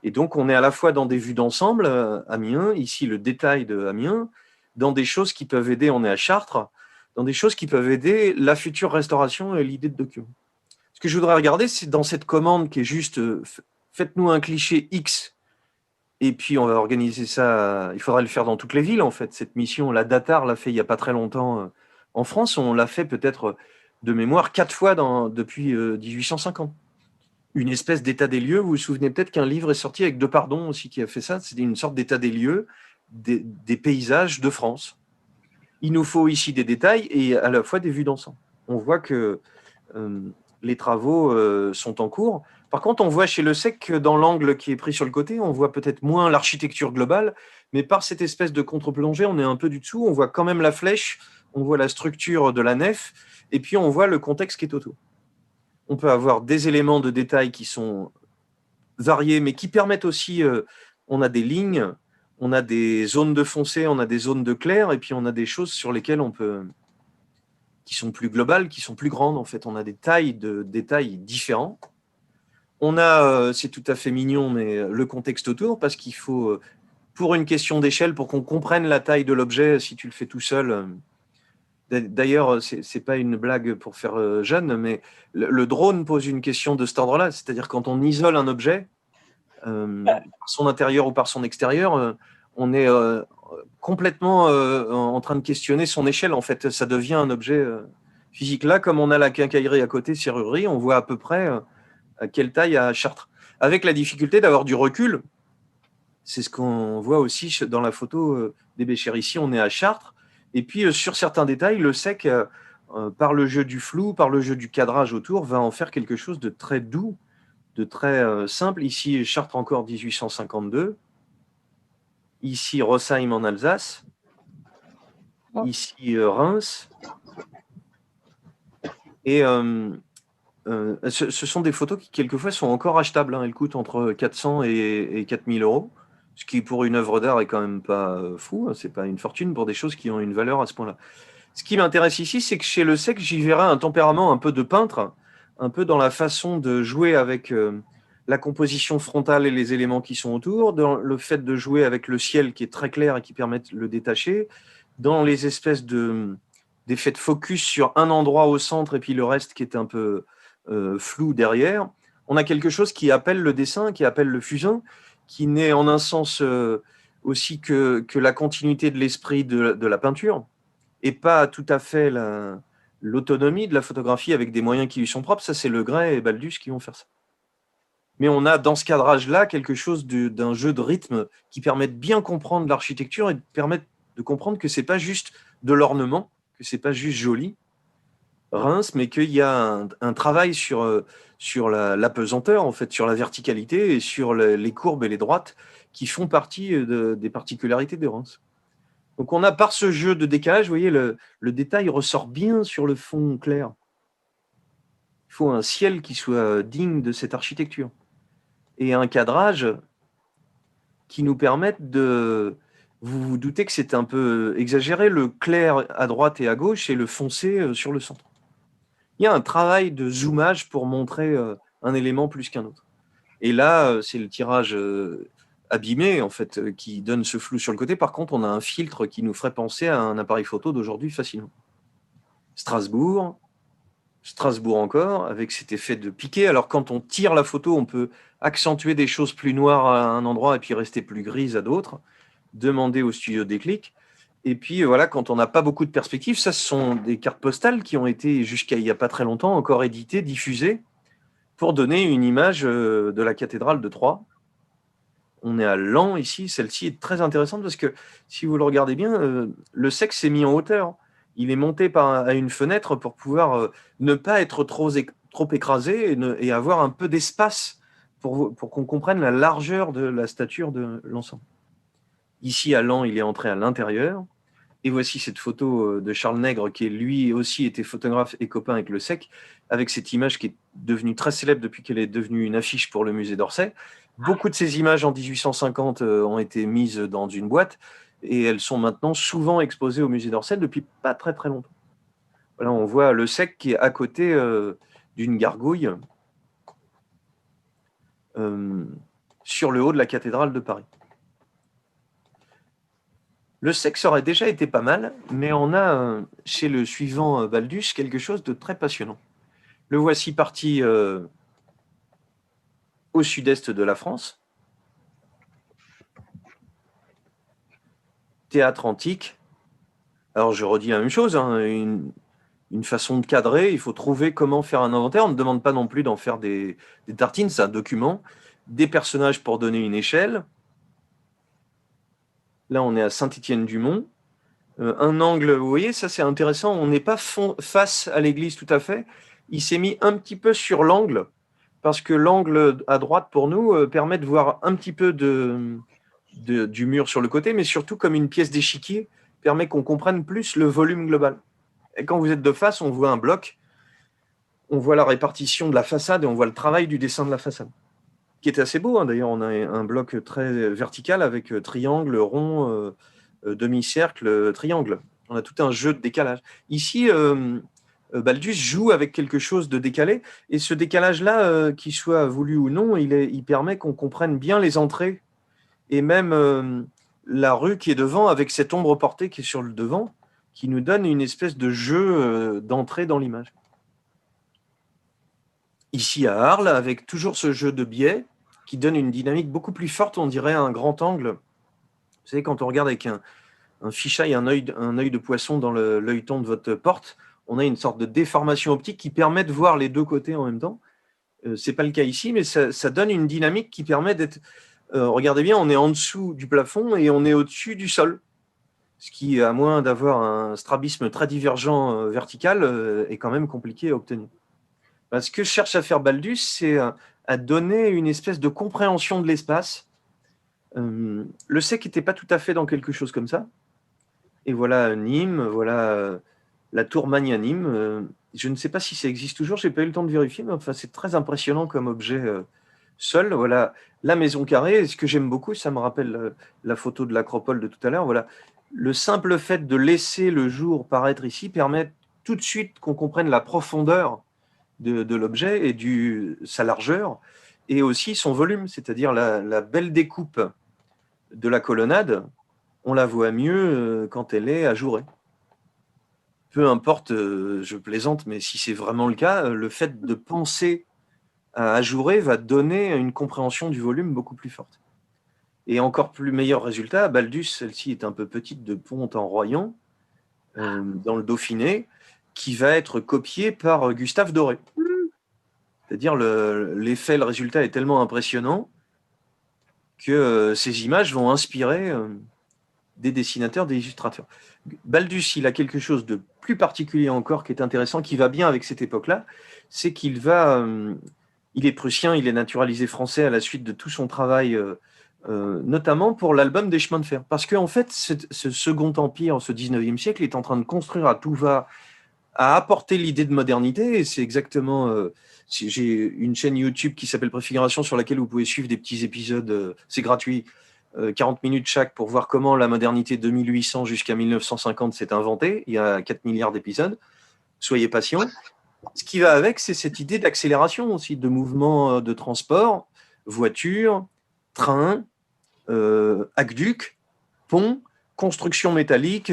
Et donc, on est à la fois dans des vues d'ensemble, Amiens, ici le détail de Amiens, dans des choses qui peuvent aider, on est à Chartres, dans des choses qui peuvent aider la future restauration et l'idée de document. Ce que je voudrais regarder, c'est dans cette commande qui est juste faites-nous un cliché X, et puis on va organiser ça. Il faudrait le faire dans toutes les villes, en fait, cette mission. La Datar l'a fait il n'y a pas très longtemps en France. On l'a fait peut-être de mémoire 4 fois depuis 1850. une espèce d'état des lieux. Vous vous souvenez peut-être qu'un livre est sorti avec Depardon aussi qui a fait ça. C'était une sorte d'état des lieux des paysages de France. Il nous faut ici des détails et à la fois des vues d'ensemble. On voit que les travaux sont en cours. Par contre, on voit chez Le Sec que dans l'angle qui est pris sur le côté, on voit peut-être moins l'architecture globale, mais par cette espèce de contre-plongée, on est un peu du dessous, on voit quand même la flèche, on voit la structure de la nef, et puis on voit le contexte qui est autour. On peut avoir des éléments de détail qui sont variés, mais qui permettent aussi, on a des lignes, on a des zones de foncé, on a des zones de clair, et puis on a des choses sur lesquelles on peut, qui sont plus globales, qui sont plus grandes. En fait, on a des tailles de détails différents. On a, c'est tout à fait mignon, mais le contexte autour, parce qu'il faut, pour une question d'échelle, pour qu'on comprenne la taille de l'objet, si tu le fais tout seul. D'ailleurs, c'est pas une blague pour faire jeune, mais le drone pose une question de cet ordre-là. C'est-à-dire quand on isole un objet, par son intérieur ou par son extérieur, on est complètement en train de questionner son échelle. En fait, ça devient un objet physique. Là, comme on a la quincaillerie à côté, serrurerie, on voit à peu près à quelle taille à Chartres. Avec la difficulté d'avoir du recul. C'est ce qu'on voit aussi dans la photo des Béchères. Ici, on est à Chartres. Et puis, sur certains détails, le sec, par le jeu du flou, par le jeu du cadrage autour, va en faire quelque chose de très doux, de très simple. Ici, Chartres encore 1852. Ici, Rossheim en Alsace. Ici, Reims. Et ce sont des photos qui, quelquefois, sont encore achetables. Elles coûtent entre 400 et 4000 euros. Ce qui, pour une œuvre d'art, est quand même pas fou. C'est pas une fortune pour des choses qui ont une valeur à ce point-là. Ce qui m'intéresse ici, c'est que chez Le Sec, j'y verrai un tempérament un peu de peintre, un peu dans la façon de jouer avec la composition frontale et les éléments qui sont autour, dans le fait de jouer avec le ciel qui est très clair et qui permet de le détacher, dans les espèces d'effets de focus sur un endroit au centre et puis le reste qui est un peu flou derrière. On a quelque chose qui appelle le dessin, qui appelle le fusain, qui n'est en un sens aussi que la continuité de l'esprit de la peinture, et pas tout à fait l'autonomie de la photographie avec des moyens qui lui sont propres. Ça, c'est Le Gray et Baldus qui vont faire ça. Mais on a dans ce cadrage-là quelque chose d'un jeu de rythme qui permet de bien comprendre l'architecture et de permettre de comprendre que c'est pas juste de l'ornement, que c'est pas juste joli, Reims, mais qu'il y a un travail sur la pesanteur, en fait, sur la verticalité et sur les courbes et les droites qui font partie des particularités de Reims. Donc on a par ce jeu de décalage, vous voyez, le détail ressort bien sur le fond clair. Il faut un ciel qui soit digne de cette architecture. Et un cadrage qui nous permette de... Vous vous doutez que c'est un peu exagéré, le clair à droite et à gauche et le foncé sur le centre. Il y a un travail de zoomage pour montrer un élément plus qu'un autre. Et là, c'est le tirage abîmé, en fait, qui donne ce flou sur le côté. Par contre, on a un filtre qui nous ferait penser à un appareil photo d'aujourd'hui facilement. Strasbourg encore, avec cet effet de piqué. Alors, quand on tire la photo, on peut accentuer des choses plus noires à un endroit et puis rester plus grises à d'autres. Demander au studio Déclic. Et puis, voilà, quand on n'a pas beaucoup de perspectives, ça, ce sont des cartes postales qui ont été, jusqu'à il n'y a pas très longtemps, encore éditées, diffusées, pour donner une image de la cathédrale de Troyes. On est à Laon ici. Celle-ci est très intéressante parce que, si vous le regardez bien, le sec s'est mis en hauteur. Il est monté à une fenêtre pour pouvoir ne pas être trop écrasé et avoir un peu d'espace pour qu'on comprenne la largeur de la stature de l'ensemble. Ici, à Laon, il est entré à l'intérieur. Et voici cette photo de Charles Nègre, qui lui aussi était photographe et copain avec Le Sec, avec cette image qui est devenue très célèbre depuis qu'elle est devenue une affiche pour le musée d'Orsay. Beaucoup de ces images en 1850 ont été mises dans une boîte et elles sont maintenant souvent exposées au musée d'Orsay depuis pas très très longtemps. Voilà, on voit Le Sec qui est à côté d'une gargouille sur le haut de la cathédrale de Paris. Le sexe aurait déjà été pas mal, mais on a chez le suivant Baldus quelque chose de très passionnant. Le voici parti au sud-est de la France. Théâtre antique. Alors je redis la même chose, hein, une façon de cadrer. Il faut trouver comment faire un inventaire. On ne demande pas non plus d'en faire des tartines, c'est un document. Des personnages pour donner une échelle. Là, on est à Saint-Étienne-du-Mont. Un angle, vous voyez, ça c'est intéressant. On n'est pas face à l'église tout à fait. Il s'est mis un petit peu sur l'angle, parce que l'angle à droite, pour nous, permet de voir un petit peu du mur sur le côté, mais surtout comme une pièce d'échiquier, permet qu'on comprenne plus le volume global. Et quand vous êtes de face, on voit un bloc, on voit la répartition de la façade et on voit le travail du dessin de la façade, qui est assez beau. D'ailleurs, on a un bloc très vertical avec triangle, rond, demi-cercle, triangle. On a tout un jeu de décalage. Ici, Baldus joue avec quelque chose de décalé, et ce décalage-là, qu'il soit voulu ou non, il permet qu'on comprenne bien les entrées, et même la rue qui est devant, avec cette ombre portée qui est sur le devant, qui nous donne une espèce de jeu d'entrée dans l'image. Ici à Arles, avec toujours ce jeu de biais, qui donne une dynamique beaucoup plus forte, on dirait un grand angle. Vous savez, quand on regarde avec un fisheye, un œil de poisson dans l'œilleton de votre porte, on a une sorte de déformation optique qui permet de voir les deux côtés en même temps. Ce n'est pas le cas ici, mais ça donne une dynamique qui permet d'être... regardez bien, on est en dessous du plafond et on est au-dessus du sol. Ce qui, à moins d'avoir un strabisme très divergent vertical, est quand même compliqué à obtenir. Ce que cherche à faire Baldus, c'est à donner une espèce de compréhension de l'espace. Le Sec n'était pas tout à fait dans quelque chose comme ça. Et voilà Nîmes, voilà la tour magnanime. Je ne sais pas si ça existe toujours, je n'ai pas eu le temps de vérifier, mais enfin, c'est très impressionnant comme objet seul. Voilà la maison carrée. Et ce que j'aime beaucoup, ça me rappelle la photo de l'acropole de tout à l'heure. Voilà, le simple fait de laisser le jour paraître ici permet tout de suite qu'on comprenne la profondeur de l'objet et sa largeur, et aussi son volume, c'est-à-dire la belle découpe de la colonnade. On la voit mieux quand elle est ajourée. Peu importe, je plaisante, mais si c'est vraiment le cas, le fait de penser à ajourer va donner une compréhension du volume beaucoup plus forte. Et encore plus meilleur résultat, Baldus, celle-ci est un peu petite de Pont-en-Royan, dans le Dauphiné, qui va être copiée par Gustave Doré. C'est-à-dire l'effet, le résultat est tellement impressionnant que ces images vont inspirer des dessinateurs, des illustrateurs. Baldus, il a quelque chose de plus particulier encore qui est intéressant, qui va bien avec cette époque-là, c'est qu'il il est prussien, il est naturalisé français à la suite de tout son travail, notamment pour l'album des chemins de fer. Parce qu'en fait, ce Second Empire, ce 19e siècle, est en train de construire à tout va, à apporter l'idée de modernité, et c'est exactement... j'ai une chaîne YouTube qui s'appelle Préfiguration, sur laquelle vous pouvez suivre des petits épisodes, c'est gratuit, 40 minutes chaque, pour voir comment la modernité de 1800 jusqu'à 1950 s'est inventée. Il y a 4 milliards d'épisodes. Soyez patients. Ce qui va avec, c'est cette idée d'accélération aussi, de mouvement de transport, voiture, train, aqueduc, pont, construction métallique,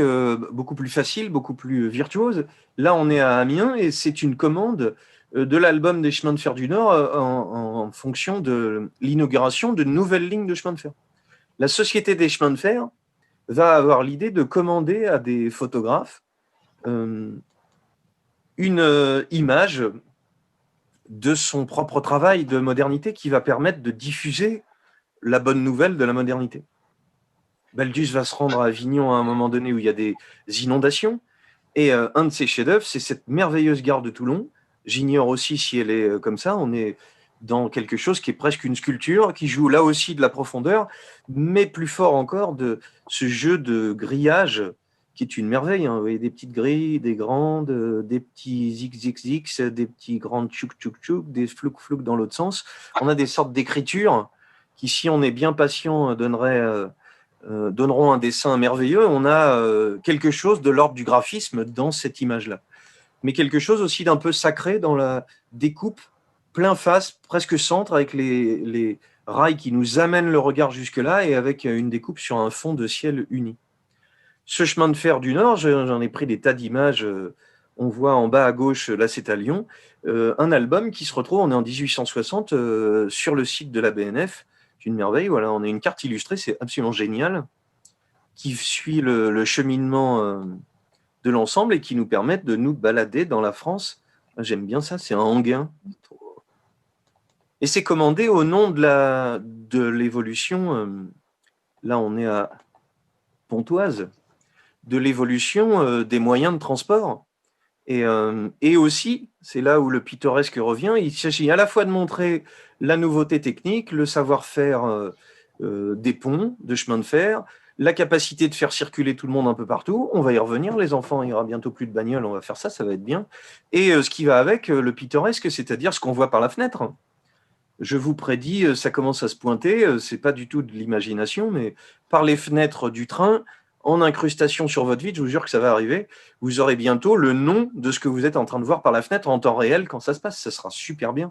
beaucoup plus facile, beaucoup plus virtuose. Là, on est à Amiens et c'est une commande de l'album des chemins de fer du Nord en fonction de l'inauguration de nouvelles lignes de chemin de fer. La Société des chemins de fer va avoir l'idée de commander à des photographes une image de son propre travail de modernité qui va permettre de diffuser la bonne nouvelle de la modernité. Baldus va se rendre à Avignon à un moment donné où il y a des inondations, et un de ses chefs-d'œuvre, c'est cette merveilleuse gare de Toulon. J'ignore aussi si elle est comme ça. On est dans quelque chose qui est presque une sculpture, qui joue là aussi de la profondeur, mais plus fort encore de ce jeu de grillage qui est une merveille. Vous voyez des petites grilles, des grandes, des petits XXX, des petits grandes tchouk-tchouk-tchouk, des flouk-flouk dans l'autre sens. On a des sortes d'écritures qui, si on est bien patient, donneront un dessin merveilleux. On a quelque chose de l'ordre du graphisme dans cette image-là. Mais quelque chose aussi d'un peu sacré dans la découpe, plein face, presque centre, avec les rails qui nous amènent le regard jusque-là, et avec une découpe sur un fond de ciel uni. Ce chemin de fer du Nord, j'en ai pris des tas d'images. On voit en bas à gauche, là c'est à Lyon, un album qui se retrouve, on est en 1860, sur le site de la BNF. C'est une merveille, voilà, on a une carte illustrée, c'est absolument génial, qui suit le cheminement de l'ensemble et qui nous permettent de nous balader dans la France. J'aime bien ça, c'est un Anguin. Et c'est commandé au nom de l'évolution, là on est à Pontoise, de l'évolution des moyens de transport. Et aussi, c'est là où le pittoresque revient, il s'agit à la fois de montrer la nouveauté technique, le savoir-faire des ponts, de chemin de fer, la capacité de faire circuler tout le monde un peu partout. On va y revenir, les enfants, il y aura bientôt plus de bagnoles, on va faire ça, ça va être bien. Et ce qui va avec le pittoresque, c'est-à-dire ce qu'on voit par la fenêtre. Je vous prédis, ça commence à se pointer, c'est pas du tout de l'imagination, mais par les fenêtres du train, en incrustation sur votre vitre, je vous jure que ça va arriver, vous aurez bientôt le nom de ce que vous êtes en train de voir par la fenêtre en temps réel quand ça se passe. Ça sera super bien.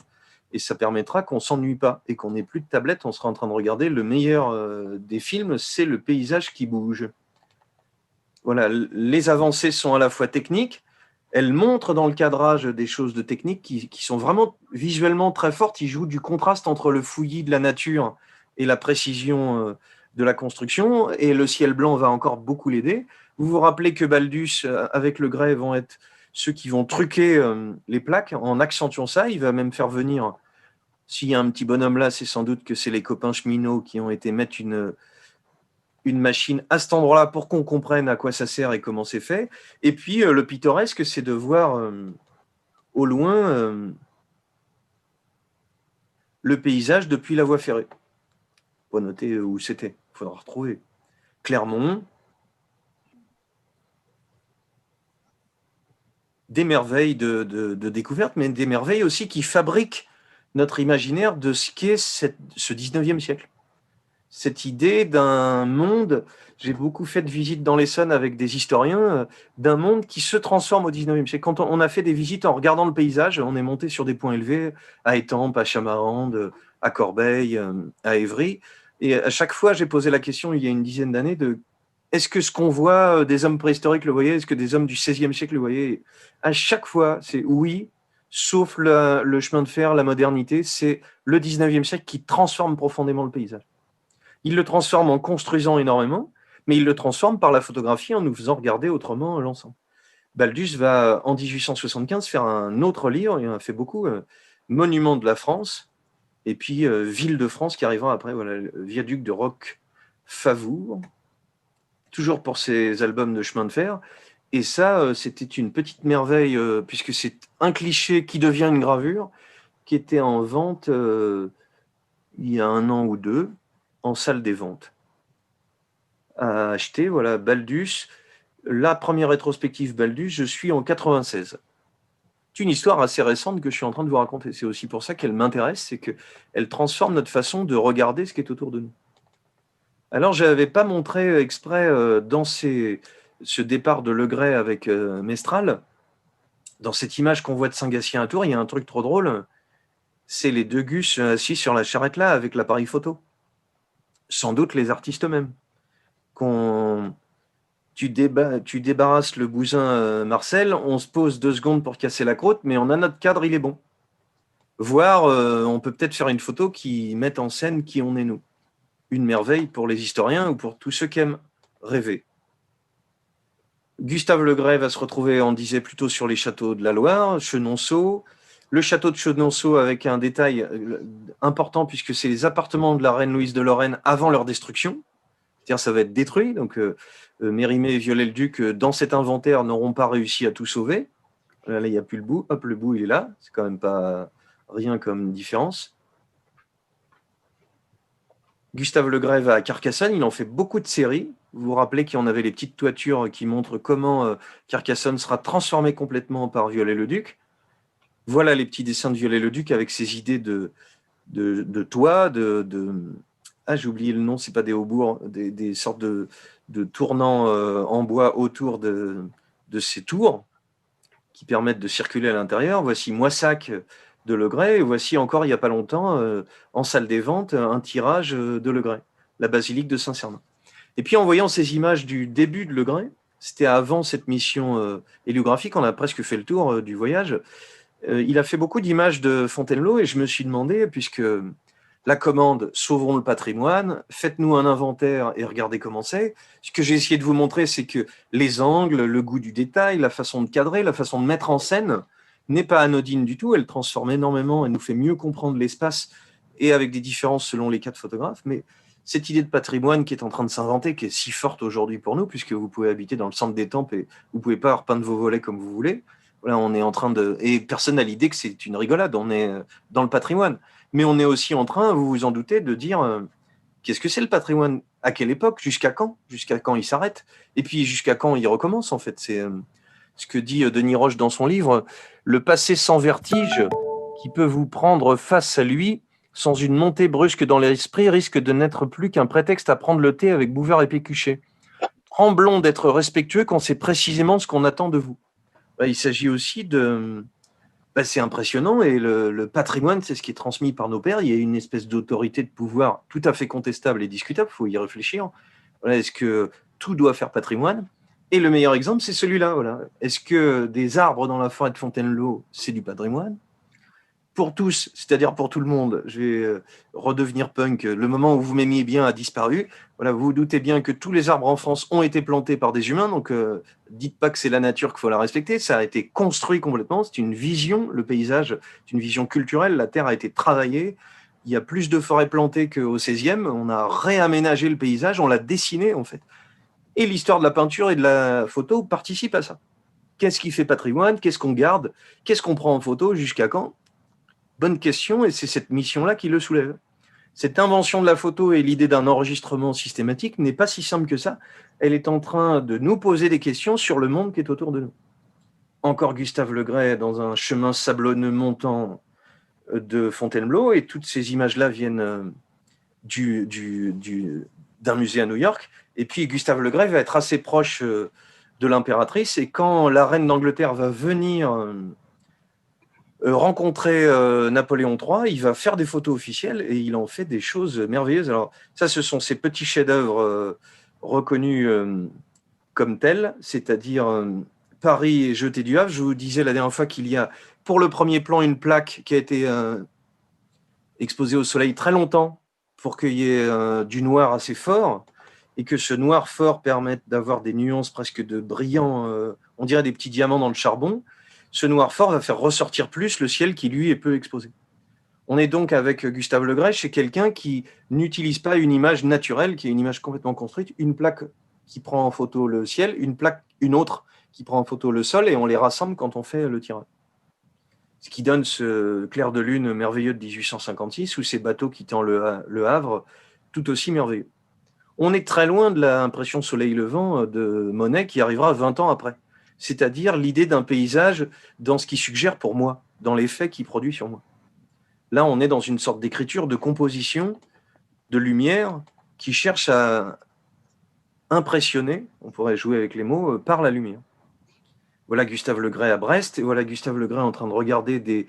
Et ça permettra qu'on ne s'ennuie pas et qu'on n'ait plus de tablette, on sera en train de regarder le meilleur des films, c'est le paysage qui bouge. Voilà, les avancées sont à la fois techniques, elles montrent dans le cadrage des choses de technique qui sont vraiment visuellement très fortes. Ils jouent du contraste entre le fouillis de la nature et la précision de la construction. Et le ciel blanc va encore beaucoup l'aider. Vous vous rappelez que Baldus, avec le grès, vont être ceux qui vont truquer les plaques en accentuant ça. Il va même faire venir, s'il y a un petit bonhomme là, c'est sans doute que c'est les copains cheminots qui ont été mettre une machine à cet endroit-là pour qu'on comprenne à quoi ça sert et comment c'est fait. Et puis, le pittoresque, c'est de voir au loin le paysage depuis la voie ferrée. Faut noter où c'était, il faudra retrouver. Clermont, des merveilles de découverte, mais des merveilles aussi qui fabriquent notre imaginaire de ce qu'est ce 19e siècle. Cette idée d'un monde, j'ai beaucoup fait de visites dans l'Essonne avec des historiens, d'un monde qui se transforme au 19e siècle. Quand on a fait des visites en regardant le paysage, on est monté sur des points élevés, à Étampes, à Chamarande, à Corbeil, à Évry. Et à chaque fois, j'ai posé la question, il y a une dizaine d'années, de est-ce que ce qu'on voit des hommes préhistoriques le voyaient? Est-ce que des hommes du XVIe siècle le voyaient? À chaque fois, c'est oui, sauf le chemin de fer, la modernité, c'est le 19e siècle qui transforme profondément le paysage. Il le transforme en construisant énormément, mais il le transforme par la photographie en nous faisant regarder autrement l'ensemble. Baldus va, en 1875, faire un autre livre, il en a fait beaucoup, Monument de la France, et puis Ville de France, qui arrivera après, voilà, le viaduc de Roquefavour, toujours pour ses albums de chemin de fer. Et ça, c'était une petite merveille, puisque c'est un cliché qui devient une gravure, qui était en vente il y a 1 an ou 2, en salle des ventes. À acheter, voilà, Baldus. La première rétrospective Baldus, je suis en 96. C'est une histoire assez récente que je suis en train de vous raconter. C'est aussi pour ça qu'elle m'intéresse, c'est qu'elle transforme notre façon de regarder ce qui est autour de nous. Alors, je n'avais pas montré exprès dans ce départ de Le Gray avec Mestral, dans cette image qu'on voit de Saint-Gatien à Tours, il y a un truc trop drôle, c'est les 2 gus assis sur la charrette là avec l'appareil photo. Sans doute les artistes eux-mêmes. Tu débarrasses le bousin Marcel, on se pose 2 secondes pour casser la croûte, mais on a notre cadre, il est bon. Voire, on peut peut-être faire une photo qui mette en scène qui on est nous. Une merveille pour les historiens ou pour tous ceux qui aiment rêver. Gustave Le Gray va se retrouver, on disait, plutôt sur les châteaux de la Loire, Chenonceau. Le château de Chenonceau avec un détail important puisque c'est les appartements de la reine Louise de Lorraine avant leur destruction. C'est-à-dire ça va être détruit, donc Mérimée et Viollet-le-Duc, dans cet inventaire, n'auront pas réussi à tout sauver. Là, il n'y a plus le bout. Hop, le bout, il est là. C'est quand même pas rien comme différence. Gustave Le Gray va à Carcassonne. Il en fait beaucoup de séries. Vous vous rappelez qu'il y en avait les petites toitures qui montrent comment Carcassonne sera transformée complètement par Viollet-le-Duc. Voilà les petits dessins de Viollet-le-Duc avec ses idées de toit, ah, j'ai oublié le nom, c'est pas des haubours, des sortes de tournants en bois autour de ces tours qui permettent de circuler à l'intérieur. Voici Moissac de Le Gray, et voici encore il n'y a pas longtemps, en salle des ventes, un tirage de Le Gray, la basilique de Saint-Cernin. Et puis en voyant ces images du début de Le Gray, c'était avant cette mission héliographique, on a presque fait le tour du voyage, il a fait beaucoup d'images de Fontainebleau, et je me suis demandé, puisque la commande « Sauvons le patrimoine », faites-nous un inventaire et regardez comment c'est. Ce que j'ai essayé de vous montrer, c'est que les angles, le goût du détail, la façon de cadrer, la façon de mettre en scène n'est pas anodine du tout. Elle transforme énormément, elle nous fait mieux comprendre l'espace et avec des différences selon les cas de photographes. Mais cette idée de patrimoine qui est en train de s'inventer, qui est si forte aujourd'hui pour nous, puisque vous pouvez habiter dans le centre des temples et vous pouvez pas repeindre vos volets comme vous voulez. Voilà, on est en train de... Et personne n'a l'idée que c'est une rigolade, on est dans le patrimoine. Mais on est aussi en train, vous vous en doutez, de dire qu'est-ce que c'est le patrimoine? À quelle époque? Jusqu'à quand? Jusqu'à quand il s'arrête? Et puis jusqu'à quand il recommence, en fait? C'est ce que dit Denis Roche dans son livre, le passé sans vertige qui peut vous prendre face à lui sans une montée brusque dans l'esprit risque de n'être plus qu'un prétexte à prendre le thé avec Bouvard et Pécuchet. Tremblons d'être respectueux quand c'est précisément ce qu'on attend de vous. Il s'agit aussi de... c'est impressionnant et le patrimoine, c'est ce qui est transmis par nos pères. Il y a une espèce d'autorité de pouvoir tout à fait contestable et discutable, il faut y réfléchir. Voilà, est-ce que tout doit faire patrimoine? Et le meilleur exemple, c'est celui-là. Voilà. Est-ce que des arbres dans la forêt de Fontainebleau, c'est du patrimoine? Pour tous, c'est-à-dire pour tout le monde, je vais redevenir punk. Le moment où vous m'aimiez bien a disparu. Voilà, vous vous doutez bien que tous les arbres en France ont été plantés par des humains, donc dites pas que c'est la nature qu'il faut la respecter. Ça a été construit complètement. C'est une vision, le paysage, c'est une vision culturelle. La terre a été travaillée. Il y a plus de forêts plantées qu'au 16e. On a réaménagé le paysage, on l'a dessiné en fait. Et l'histoire de la peinture et de la photo participe à ça. Qu'est-ce qui fait patrimoine? Qu'est-ce qu'on garde? Qu'est-ce qu'on prend en photo? Jusqu'à quand? Bonne question, et c'est cette mission-là qui le soulève. Cette invention de la photo et l'idée d'un enregistrement systématique n'est pas si simple que ça. Elle est en train de nous poser des questions sur le monde qui est autour de nous. Encore Gustave Le Gray dans un chemin sablonneux montant de Fontainebleau, et toutes ces images-là viennent d'un musée à New York. Et puis Gustave Le Gray va être assez proche de l'impératrice, et quand la reine d'Angleterre va venir rencontrer Napoléon III, il va faire des photos officielles et il en fait des choses merveilleuses. Alors ça, ce sont ces petits chefs-d'œuvre reconnus comme tels, c'est-à-dire Paris et Jetée du Havre. Je vous disais la dernière fois qu'il y a pour le premier plan une plaque qui a été exposée au soleil très longtemps pour qu'il y ait du noir assez fort et que ce noir fort permette d'avoir des nuances presque de brillants, on dirait des petits diamants dans le charbon. Ce noir fort va faire ressortir plus le ciel qui, lui, est peu exposé. On est donc avec Gustave Le Gray chez quelqu'un qui n'utilise pas une image naturelle, qui est une image complètement construite, une plaque qui prend en photo le ciel, une autre qui prend en photo le sol, et on les rassemble quand on fait le tirage. Ce qui donne ce clair de lune merveilleux de 1856, ou ces bateaux quittant le Havre, tout aussi merveilleux. On est très loin de l'impression soleil levant de Monet qui arrivera 20 ans après. C'est-à-dire l'idée d'un paysage dans ce qui suggère pour moi, dans l'effet qu'il produit sur moi. Là, on est dans une sorte d'écriture, de composition, de lumière, qui cherche à impressionner, on pourrait jouer avec les mots, par la lumière. Voilà Gustave Le Gray à Brest, et voilà Gustave Le Gray en train de regarder des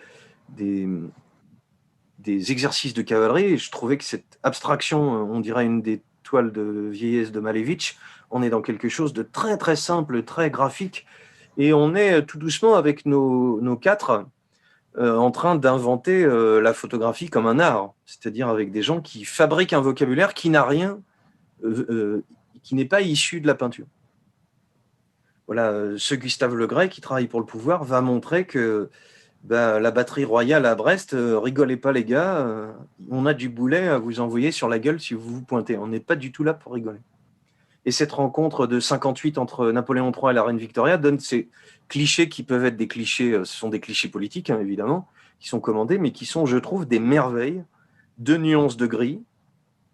exercices de cavalerie, et je trouvais que cette abstraction, on dirait une des toiles de vieillesse de Malevich, on est dans quelque chose de très très simple, très graphique, et on est tout doucement avec nos quatre en train d'inventer la photographie comme un art, c'est-à-dire avec des gens qui fabriquent un vocabulaire qui n'a rien, qui n'est pas issu de la peinture. Voilà, ce Gustave Le Gray qui travaille pour le pouvoir va montrer que la batterie royale à Brest, rigolez pas les gars, on a du boulet à vous envoyer sur la gueule si vous vous pointez. On n'est pas du tout là pour rigoler. Et cette rencontre de 58 entre Napoléon III et la reine Victoria donne ces clichés qui peuvent être des clichés, ce sont des clichés politiques hein, évidemment, qui sont commandés, mais qui sont, je trouve, des merveilles de nuances de gris,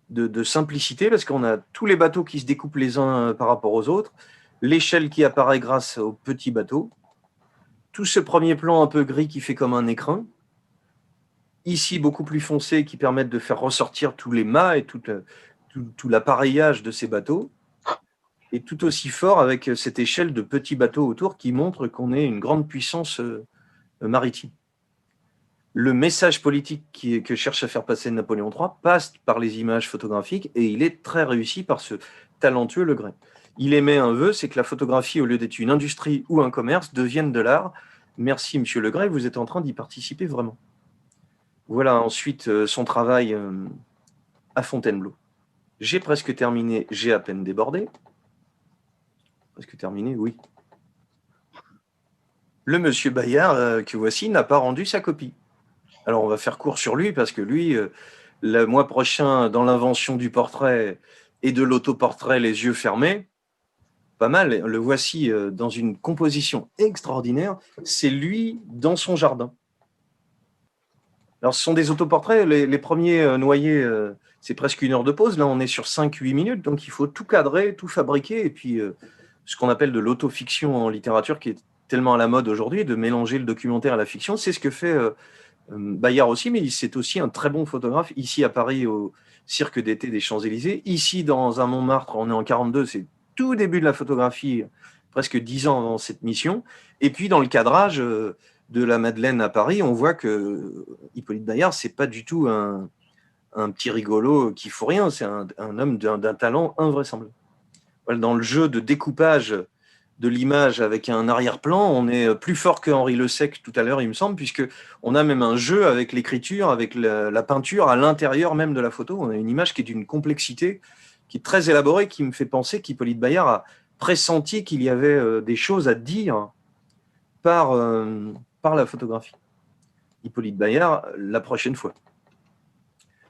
de simplicité, parce qu'on a tous les bateaux qui se découpent les uns par rapport aux autres, l'échelle qui apparaît grâce aux petits bateaux, tout ce premier plan un peu gris qui fait comme un écrin, ici beaucoup plus foncé qui permettent de faire ressortir tous les mâts et tout l'appareillage de ces bateaux, et tout aussi fort avec cette échelle de petits bateaux autour qui montre qu'on est une grande puissance maritime. Le message politique que cherche à faire passer Napoléon III passe par les images photographiques et il est très réussi par ce talentueux Le Gray. Il émet un vœu, c'est que la photographie, au lieu d'être une industrie ou un commerce, devienne de l'art. Merci, monsieur Le Gray, vous êtes en train d'y participer vraiment. Voilà ensuite son travail à Fontainebleau. J'ai presque terminé, j'ai à peine débordé. Presque terminé, oui. Le monsieur Bayard, que voici, n'a pas rendu sa copie. Alors, on va faire court sur lui, parce que lui, le mois prochain, dans l'invention du portrait et de l'autoportrait les yeux fermés, pas mal, le voici dans une composition extraordinaire, c'est lui dans son jardin. Alors, ce sont des autoportraits, les premiers noyés, c'est presque 1 heure de pause, là on est sur 5-8 minutes, donc il faut tout cadrer, tout fabriquer, et puis ce qu'on appelle de l'autofiction en littérature, qui est tellement à la mode aujourd'hui, de mélanger le documentaire à la fiction, c'est ce que fait Bayard aussi, mais c'est aussi un très bon photographe, ici à Paris, au Cirque d'été des Champs-Élysées, ici dans un Montmartre, on est en 42, c'est tout début de la photographie, presque 10 ans avant cette mission, et puis dans le cadrage de la Madeleine à Paris, on voit que Hippolyte Bayard, c'est pas du tout un petit rigolo qui fout rien, c'est un homme d'un talent invraisemblable. Voilà, dans le jeu de découpage de l'image avec un arrière-plan, on est plus fort que Henri Le Sec tout à l'heure, il me semble, puisqu'on a même un jeu avec l'écriture, avec la peinture à l'intérieur même de la photo. On a une image qui est d'une complexité, qui est très élaborée, qui me fait penser qu'Hippolyte Bayard a pressenti qu'il y avait des choses à dire par la photographie. Hippolyte Bayard, la prochaine fois.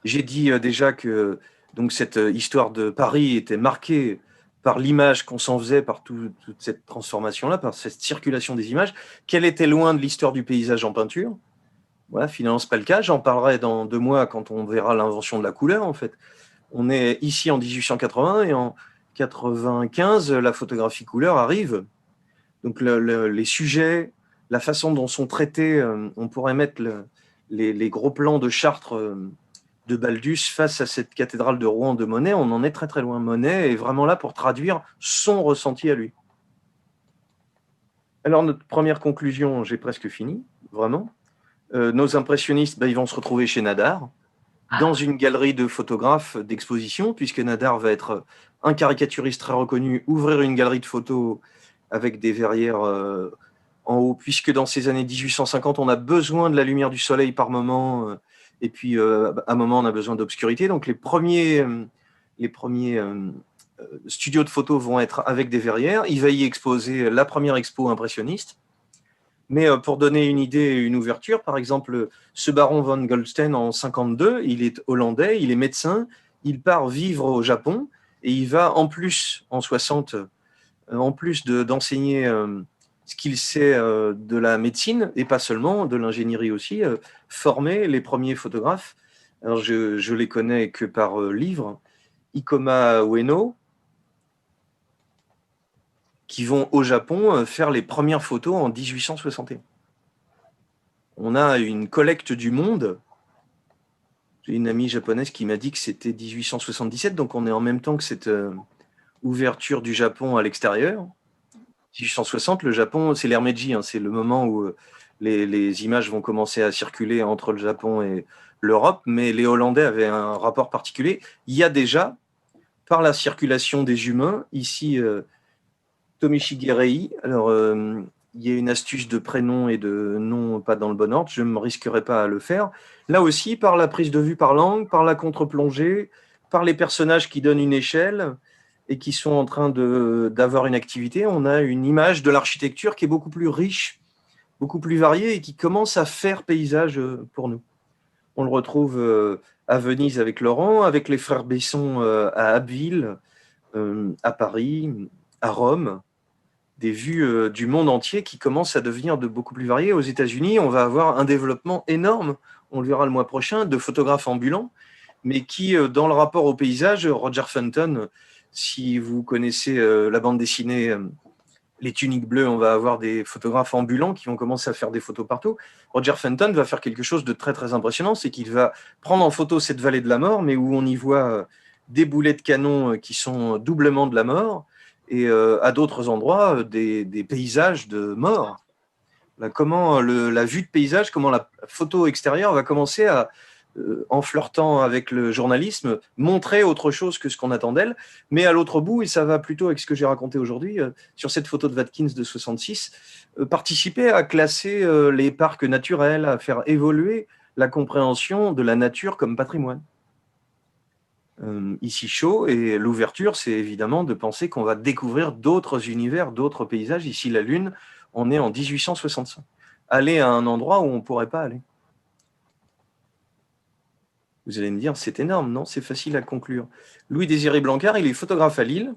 J'ai dit déjà que donc, cette histoire de Paris était marquée par l'image qu'on s'en faisait, par toute cette transformation-là, par cette circulation des images, qu'elle était loin de l'histoire du paysage en peinture. Voilà, finalement, ce n'est pas le cas. J'en parlerai dans 2 mois quand on verra l'invention de la couleur, en fait. On est ici en 1880 et en 95, la photographie couleur arrive. Donc, les sujets, la façon dont sont traités, on pourrait mettre les gros plans de Chartres de Baldus face à cette cathédrale de Rouen de Monet, on en est très très loin. Monet est vraiment là pour traduire son ressenti à lui. Alors notre première conclusion, j'ai presque fini, vraiment. Nos impressionnistes, ils vont se retrouver chez Nadar, dans une galerie de photographes d'exposition, puisque Nadar va être un caricaturiste très reconnu, ouvrir une galerie de photos avec des verrières en haut, puisque dans ces années 1850, on a besoin de la lumière du soleil par moment, et puis à un moment, on a besoin d'obscurité. Donc les premiers studios de photos vont être avec des verrières. Il va y exposer la première expo impressionniste. Mais pour donner une idée et une ouverture, par exemple, ce baron von Goldstein en 52, il est hollandais, il est médecin, il part vivre au Japon et il va en plus, en 60, en plus d'enseigner ce qu'il sait de la médecine, et pas seulement, de l'ingénierie aussi, former les premiers photographes. Alors je les connais que par livre, Ikoma Ueno, qui vont au Japon faire les premières photos en 1861. On a une collecte du monde. J'ai une amie japonaise qui m'a dit que c'était 1877, donc on est en même temps que cette ouverture du Japon à l'extérieur. 1860, le Japon, c'est l'ère Meiji, hein, c'est le moment où les images vont commencer à circuler entre le Japon et l'Europe, mais les Hollandais avaient un rapport particulier. Il y a déjà, par la circulation des humains, ici, Tomichi Rei, alors il y a une astuce de prénom et de nom pas dans le bon ordre, je ne me risquerai pas à le faire. Là aussi, par la prise de vue par l'angle, par la contre-plongée, par les personnages qui donnent une échelle et qui sont en train d'avoir une activité, on a une image de l'architecture qui est beaucoup plus riche, beaucoup plus variée et qui commence à faire paysage pour nous. On le retrouve à Venise avec Laurent, avec les frères Besson à Abbeville, à Paris, à Rome, des vues du monde entier qui commencent à devenir beaucoup plus variées. Aux États-Unis, on va avoir un développement énorme, on le verra le mois prochain, de photographes ambulants, mais qui, dans le rapport au paysage, Roger Fenton, si vous connaissez la bande dessinée Les Tuniques Bleues, on va avoir des photographes ambulants qui vont commencer à faire des photos partout. Roger Fenton va faire quelque chose de très très impressionnant, c'est qu'il va prendre en photo cette vallée de la mort, mais où on y voit des boulets de canon qui sont doublement de la mort, et à d'autres endroits, des paysages de mort. Là, comment la vue de paysage, comment la photo extérieure va commencer à, en flirtant avec le journalisme, montrer autre chose que ce qu'on attend d'elle. Mais à l'autre bout, et ça va plutôt avec ce que j'ai raconté aujourd'hui, sur cette photo de Watkins de 66, participer à classer les parcs naturels, à faire évoluer la compréhension de la nature comme patrimoine. Ici chaud, et l'ouverture, c'est évidemment de penser qu'on va découvrir d'autres univers, d'autres paysages. Ici la Lune, on est en 1865. Aller à un endroit où on ne pourrait pas aller. Vous allez me dire, c'est énorme, non? C'est facile à conclure. Louis-Désiré Blancard, il est photographe à Lille,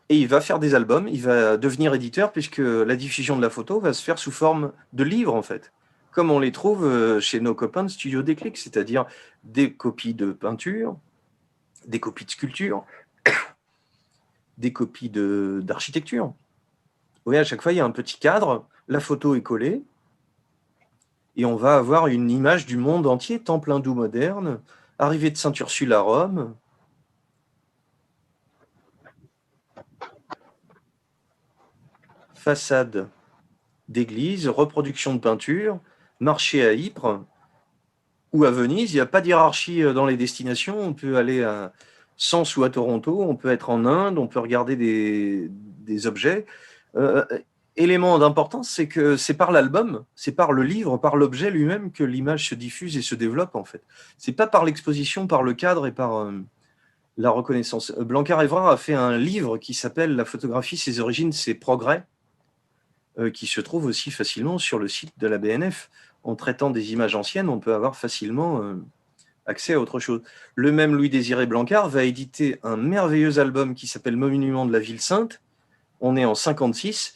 et il va faire des albums, il va devenir éditeur, puisque la diffusion de la photo va se faire sous forme de livres, en fait, comme on les trouve chez nos copains de Studio Déclic, c'est-à-dire des copies de peinture, des copies de sculpture, des copies d'architecture. Vous voyez, à chaque fois, il y a un petit cadre, la photo est collée, et on va avoir une image du monde entier, temple hindou moderne, arrivée de Sainte-Ursule à Rome. Façade d'église, reproduction de peinture, marché à Ypres ou à Venise. Il n'y a pas d'hiérarchie dans les destinations. On peut aller à Sens ou à Toronto, on peut être en Inde, on peut regarder des objets. Élément d'importance, c'est que c'est par l'album, c'est par le livre, par l'objet lui-même que l'image se diffuse et se développe, en fait. C'est pas par l'exposition, par le cadre et par la reconnaissance. Blancard-Évrard a fait un livre qui s'appelle « La photographie, ses origines, ses progrès », qui se trouve aussi facilement sur le site de la BNF. En traitant des images anciennes, on peut avoir facilement accès à autre chose. Le même Louis-Désiré Blancard va éditer un merveilleux album qui s'appelle « Monument de la ville sainte ». On est en 56.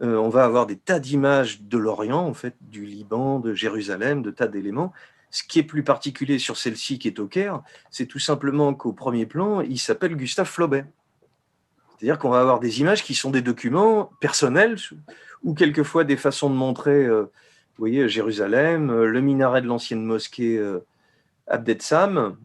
On va avoir des tas d'images de l'Orient, en fait, du Liban, de Jérusalem, de tas d'éléments. Ce qui est plus particulier sur celle-ci, qui est au Caire, c'est tout simplement qu'au premier plan, il s'appelle Gustave Flaubert. C'est-à-dire qu'on va avoir des images qui sont des documents personnels, ou quelquefois des façons de montrer, vous voyez, Jérusalem, le minaret de l'ancienne mosquée Abdeslam,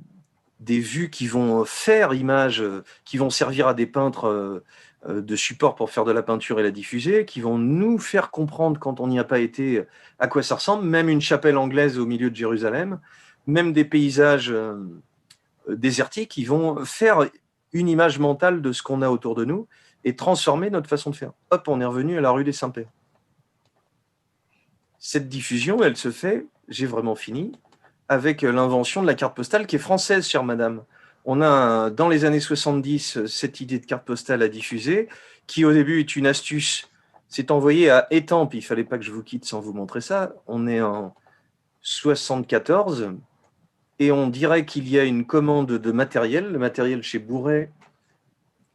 des vues qui vont faire image, qui vont servir à des peintres de support pour faire de la peinture et la diffuser, qui vont nous faire comprendre, quand on n'y a pas été, à quoi ça ressemble, même une chapelle anglaise au milieu de Jérusalem, même des paysages désertiques qui vont faire une image mentale de ce qu'on a autour de nous et transformer notre façon de faire. Hop, on est revenu à la rue des Saints-Pères. Cette diffusion, elle se fait, j'ai vraiment fini, avec l'invention de la carte postale qui est française, chère madame. On a, dans les années 70, cette idée de carte postale à diffuser, qui au début est une astuce. C'est envoyé à Étampes. Il ne fallait pas que je vous quitte sans vous montrer ça. On est en 74 et on dirait qu'il y a une commande de matériel, le matériel chez Bourret,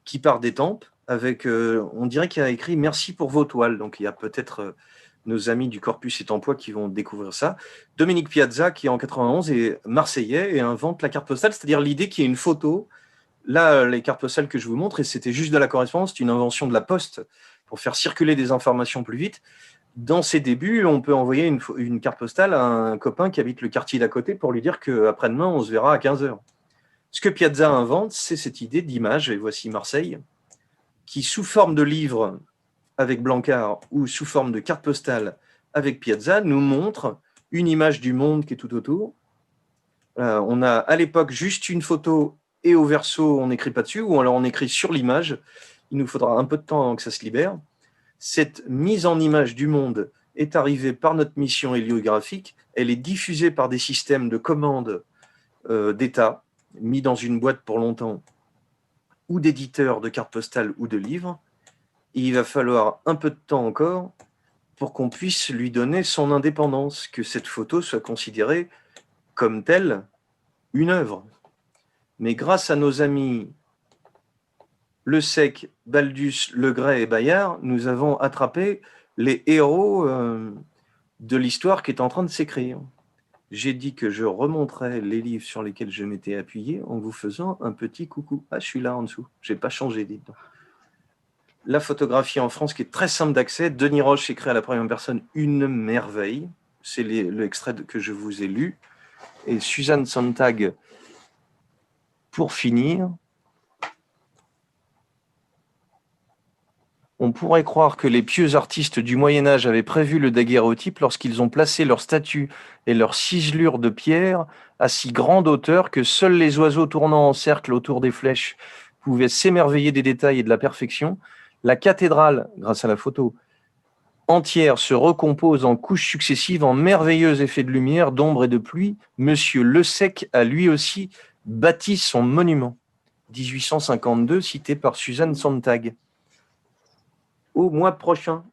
qui part d'Étampes, avec, on dirait qu'il y a écrit « Merci pour vos toiles ». Donc il y a peut-être nos amis du Corpus étampois qui vont découvrir ça. Dominique Piazza, qui en 91 est marseillais et invente la carte postale, c'est-à-dire l'idée qu'il y ait une photo. Là, les cartes postales que je vous montre, et c'était juste de la correspondance, c'est une invention de la Poste pour faire circuler des informations plus vite. Dans ses débuts, on peut envoyer une carte postale à un copain qui habite le quartier d'à côté pour lui dire qu'après-demain, on se verra à 15h. Ce que Piazza invente, c'est cette idée d'image, et voici Marseille, qui, sous forme de livre avec Blancard ou sous forme de carte postale avec Piazza, nous montre une image du monde qui est tout autour. On a à l'époque juste une photo et au verso, on n'écrit pas dessus, ou alors on écrit sur l'image. Il nous faudra un peu de temps avant que ça se libère. Cette mise en image du monde est arrivée par notre mission héliographique. Elle est diffusée par des systèmes de commande d'État, mis dans une boîte pour longtemps, ou d'éditeurs de cartes postales ou de livres. Et il va falloir un peu de temps encore pour qu'on puisse lui donner son indépendance, que cette photo soit considérée comme telle une œuvre. Mais grâce à nos amis Le Sec, Baldus, Legray et Bayard, nous avons attrapé les héros de l'histoire qui est en train de s'écrire. J'ai dit que je remonterais les livres sur lesquels je m'étais appuyé en vous faisant un petit coucou. Ah, je suis là en dessous, je n'ai pas changé, dites donc. La photographie en France, qui est très simple d'accès. Denis Roche écrit à la première personne une merveille. C'est l'extrait que je vous ai lu. Et Suzanne Sontag, pour finir, on pourrait croire que les pieux artistes du Moyen-Âge avaient prévu le daguerréotype lorsqu'ils ont placé leurs statues et leurs ciselures de pierre à si grande hauteur que seuls les oiseaux tournant en cercle autour des flèches pouvaient s'émerveiller des détails et de la perfection. La cathédrale, grâce à la photo, entière se recompose en couches successives en merveilleux effets de lumière, d'ombre et de pluie. Monsieur Le Sec a lui aussi bâti son monument. 1852, cité par Suzanne Sontag. Au mois prochain.